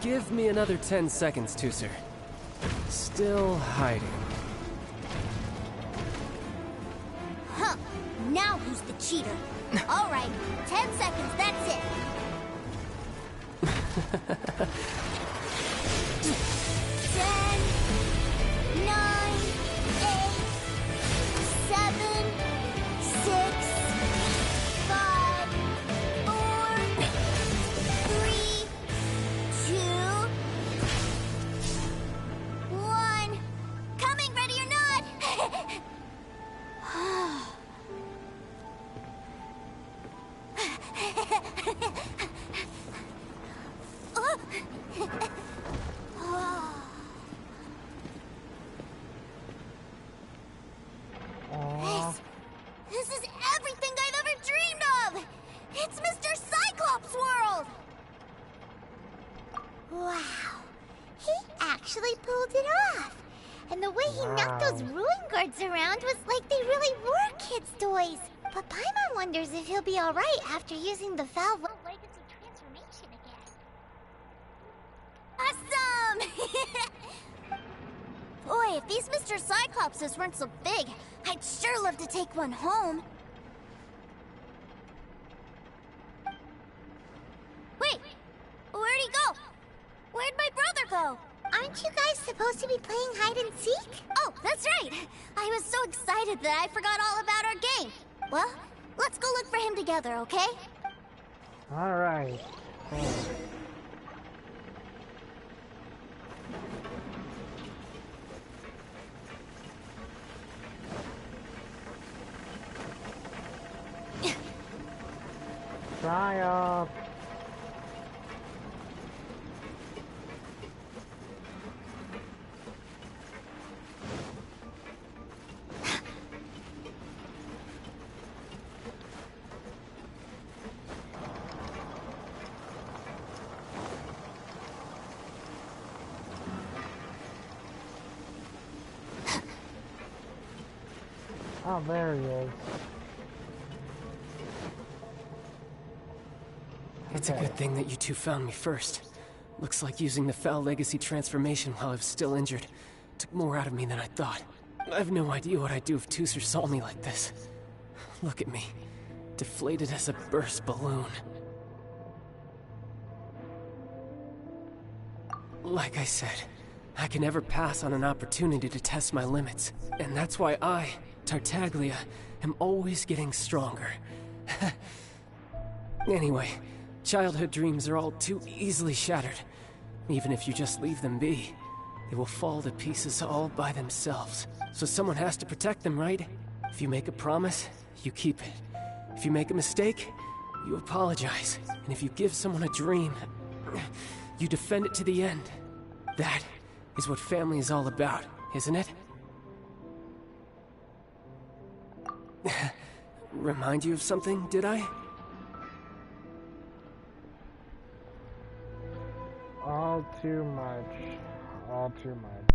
Give me another 10 seconds, Tooser. Still hiding. Huh. Now who's the cheater? Alright, 10 seconds, that's it. 10, 9, 8, 7, 6, 5, 4, 3, 2, 1. Coming, ready or not! This is everything I've ever dreamed of! It's Mr. Cyclops' world! Wow. He actually pulled it off. And the way he knocked those ruin guards around was like they really were kids' toys. But Paimon wonders if he'll be alright after using the valve legacy transformation again. Awesome! Boy, if these Mr. Cyclopses weren't so big, I'd sure love to take one home. Wait, where'd he go? Where'd my brother go? Aren't you guys supposed to be playing hide and seek? Oh, that's right. I was so excited that I forgot all about our game. Well, let's go look for him together, okay? Alright. Try up. Oh, there he is. It's a good thing that you two found me first. Looks like using the Foul Legacy transformation while I was still injured took more out of me than I thought. I have no idea what I'd do if Tooser saw me like this. Look at me, deflated as a burst balloon. Like I said, I can never pass on an opportunity to test my limits, and that's why I, Tartaglia, am always getting stronger. Anyway, childhood dreams are all too easily shattered. Even if you just leave them be, they will fall to pieces all by themselves. So someone has to protect them, right? If you make a promise, you keep it. If you make a mistake, you apologize. And if you give someone a dream, you defend it to the end. That is what family is all about, isn't it? Remind you of something, did I? All too much. All too much.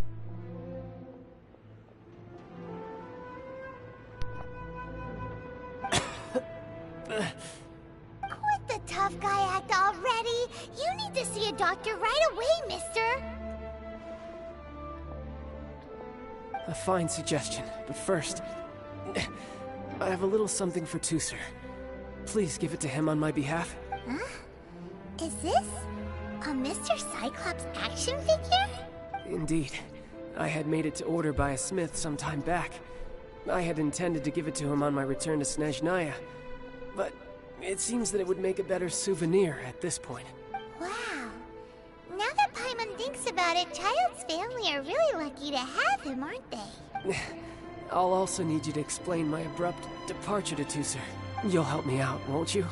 Quit the tough guy act already! You need to see a doctor right away, mister! A fine suggestion, but first, I have a little something for Tooser. Please give it to him on my behalf. Huh? Is this a Mr. Cyclops action figure? Indeed. I had made it to order by a smith some time back. I had intended to give it to him on my return to Snezhnaya, but it seems that it would make a better souvenir at this point. Wow. Now that Paimon thinks about it, Childe's family are really lucky to have him, aren't they? I'll also need you to explain my abrupt departure to Tooser. You'll help me out, won't you?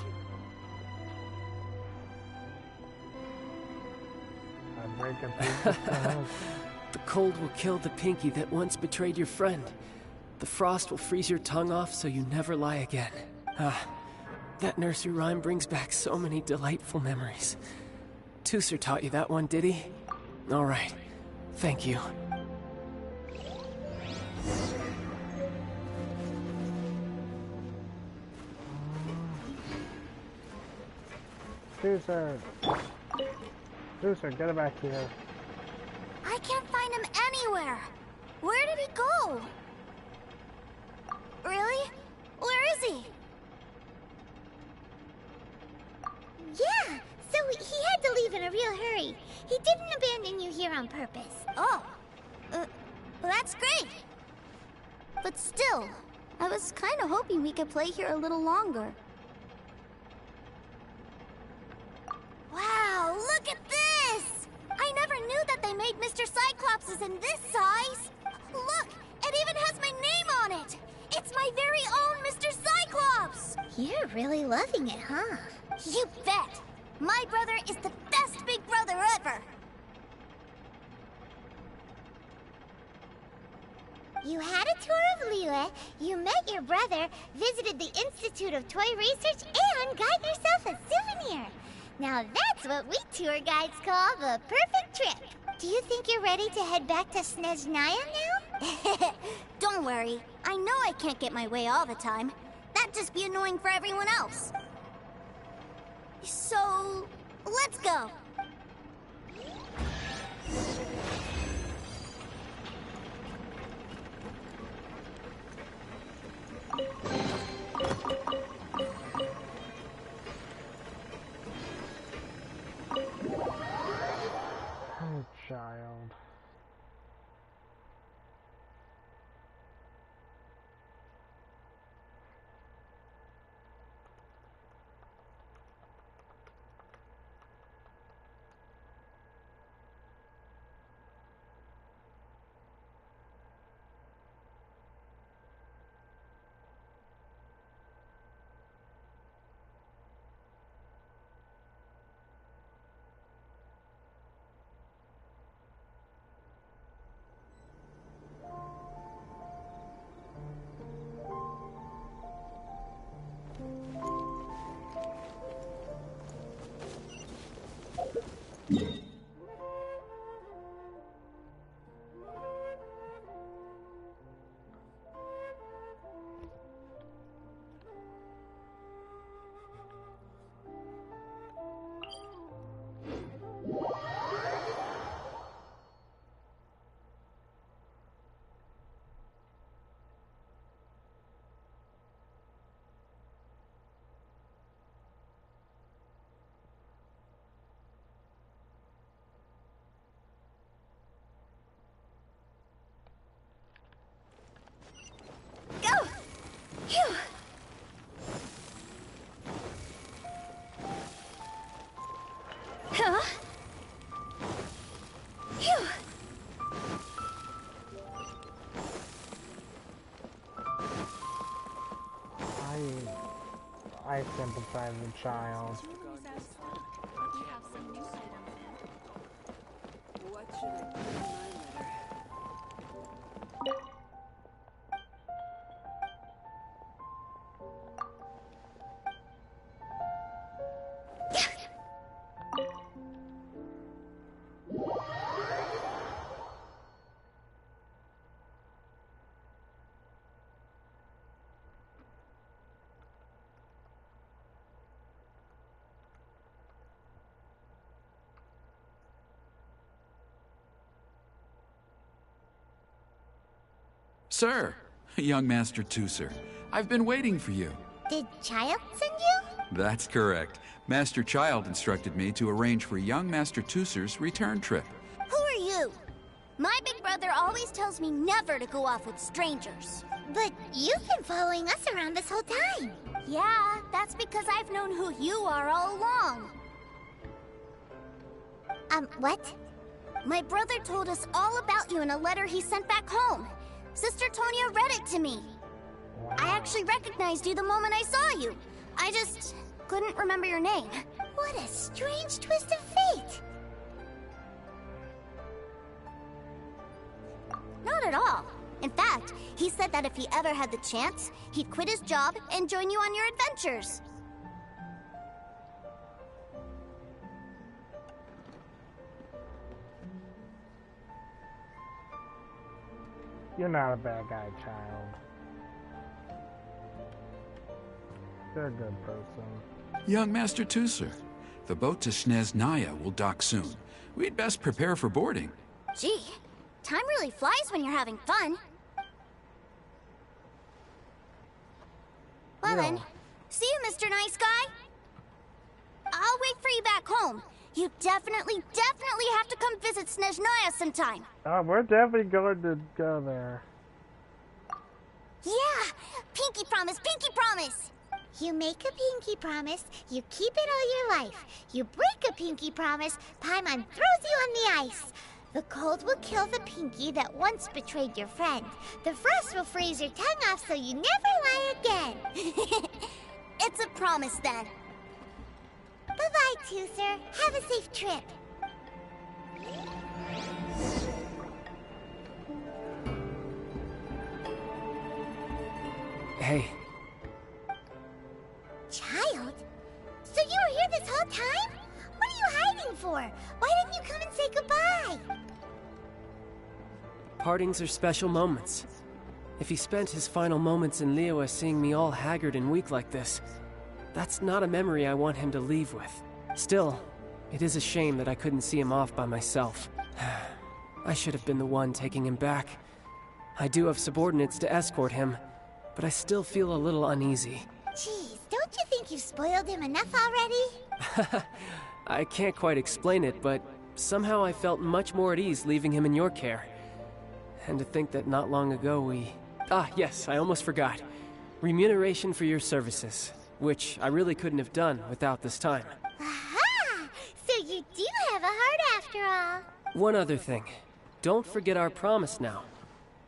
The cold will kill the pinky that once betrayed your friend. The frost will freeze your tongue off so you never lie again. Ah, that nursery rhyme brings back so many delightful memories. Tooser taught you that one, did he? All right. Thank you. Tooser! Tooser, get it back here. I can't find him anywhere. Where did he go? Really? Where is he? Yeah, so he had to leave in a real hurry. He didn't abandon you here on purpose. Oh, that's great. But still, I was kind of hoping we could play here a little longer. Wow, look at this! I never knew that they made Mr. Cyclopses in this size. Look, it even has my name on it. It's my very own Mr. Cyclops! You're really loving it, huh? You bet! My brother is the best big brother ever! You had a tour of Liyue, you met your brother, visited the Institute of Toy Research, and got yourself a souvenir. Now that's what we tour guides call the perfect trip. Do you think you're ready to head back to Snezhnaya now? Don't worry. I know I can't get my way all the time. That'd just be annoying for everyone else. So, let's go. Oh, child. I sympathize with Childe. What should I put in my letter? Sir, young Master Tooser, I've been waiting for you. Did Childe send you? That's correct. Master Childe instructed me to arrange for young Master Tooser's return trip. Who are you? My big brother always tells me never to go off with strangers. But you've been following us around this whole time. Yeah, that's because I've known who you are all along. What? My brother told us all about you in a letter he sent back home. Sister Tonya read it to me. Wow. I actually recognized you the moment I saw you. I just couldn't remember your name. What a strange twist of fate. Not at all. In fact, he said that if he ever had the chance, he'd quit his job and join you on your adventures. You're not a bad guy, Childe. You're a good person. Young Master Tooser, the boat to Snezhnaya will dock soon. We'd best prepare for boarding. Gee, time really flies when you're having fun. Well then, see you, Mr. Nice Guy. I'll wait for you back home. You definitely have to come visit Snezhnaya sometime. We're definitely going to go there. Yeah! Pinky promise, pinky promise! You make a pinky promise, you keep it all your life. You break a pinky promise, Paimon throws you on the ice. The cold will kill the pinky that once betrayed your friend. The frost will freeze your tongue off so you never lie again. It's a promise then. Bye-bye, Tooser. Have a safe trip. Hey. Childe? So you were here this whole time? What are you hiding for? Why didn't you come and say goodbye? Partings are special moments. If he spent his final moments in Liyue seeing me all haggard and weak like this, that's not a memory I want him to leave with. Still, it is a shame that I couldn't see him off by myself. I should have been the one taking him back. I do have subordinates to escort him, but I still feel a little uneasy. Jeez, don't you think you've spoiled him enough already? I can't quite explain it, but somehow I felt much more at ease leaving him in your care. And to think that not long ago we... Ah, yes, I almost forgot. Remuneration for your services, which I really couldn't have done without this time. Aha! So you do have a heart after all. One other thing. Don't forget our promise now.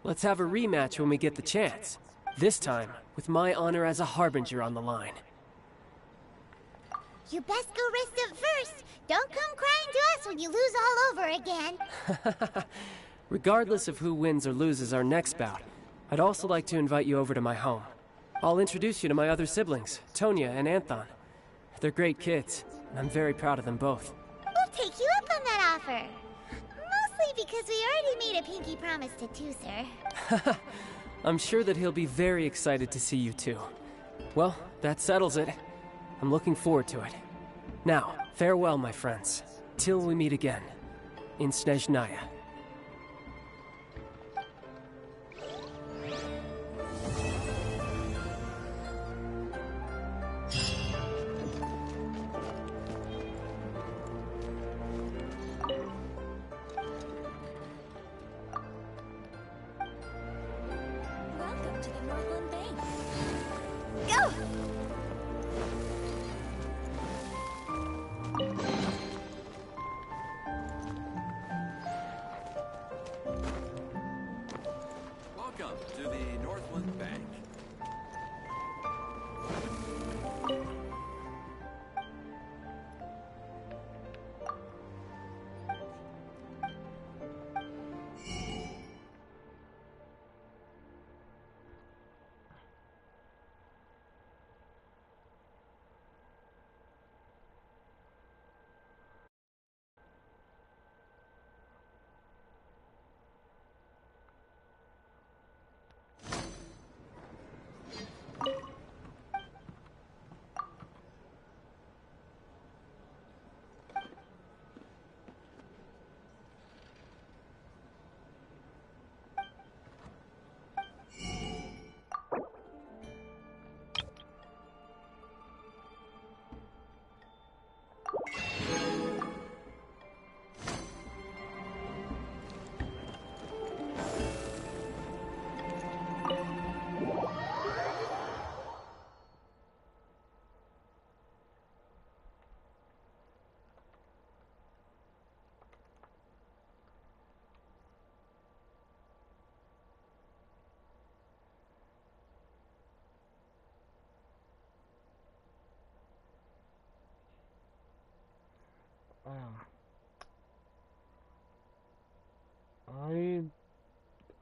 Let's have a rematch when we get the chance. This time, with my honor as a Harbinger on the line. You best go rest up first. Don't come crying to us when you lose all over again. Regardless of who wins or loses our next bout, I'd also like to invite you over to my home. I'll introduce you to my other siblings, Tonya and Anthon. They're great kids, and I'm very proud of them both. We'll take you up on that offer. Mostly because we already made a pinky promise to Tooser. I'm sure that he'll be very excited to see you too. Well, that settles it. I'm looking forward to it. Now, farewell, my friends. Till we meet again. In Snezhnaya. Welcome to the Northland Bank. Go! Welcome to the Northland Bank.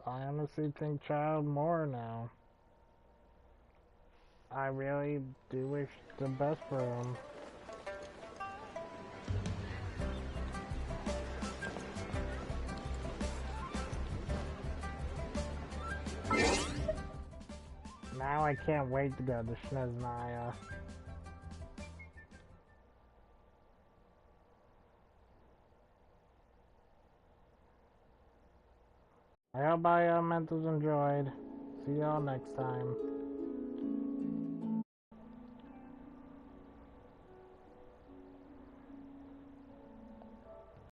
I honestly think Childe more now. I really do wish the best for him. Now I can't wait to go to Snezhnaya. I hope Mentos enjoyed. See y'all next time.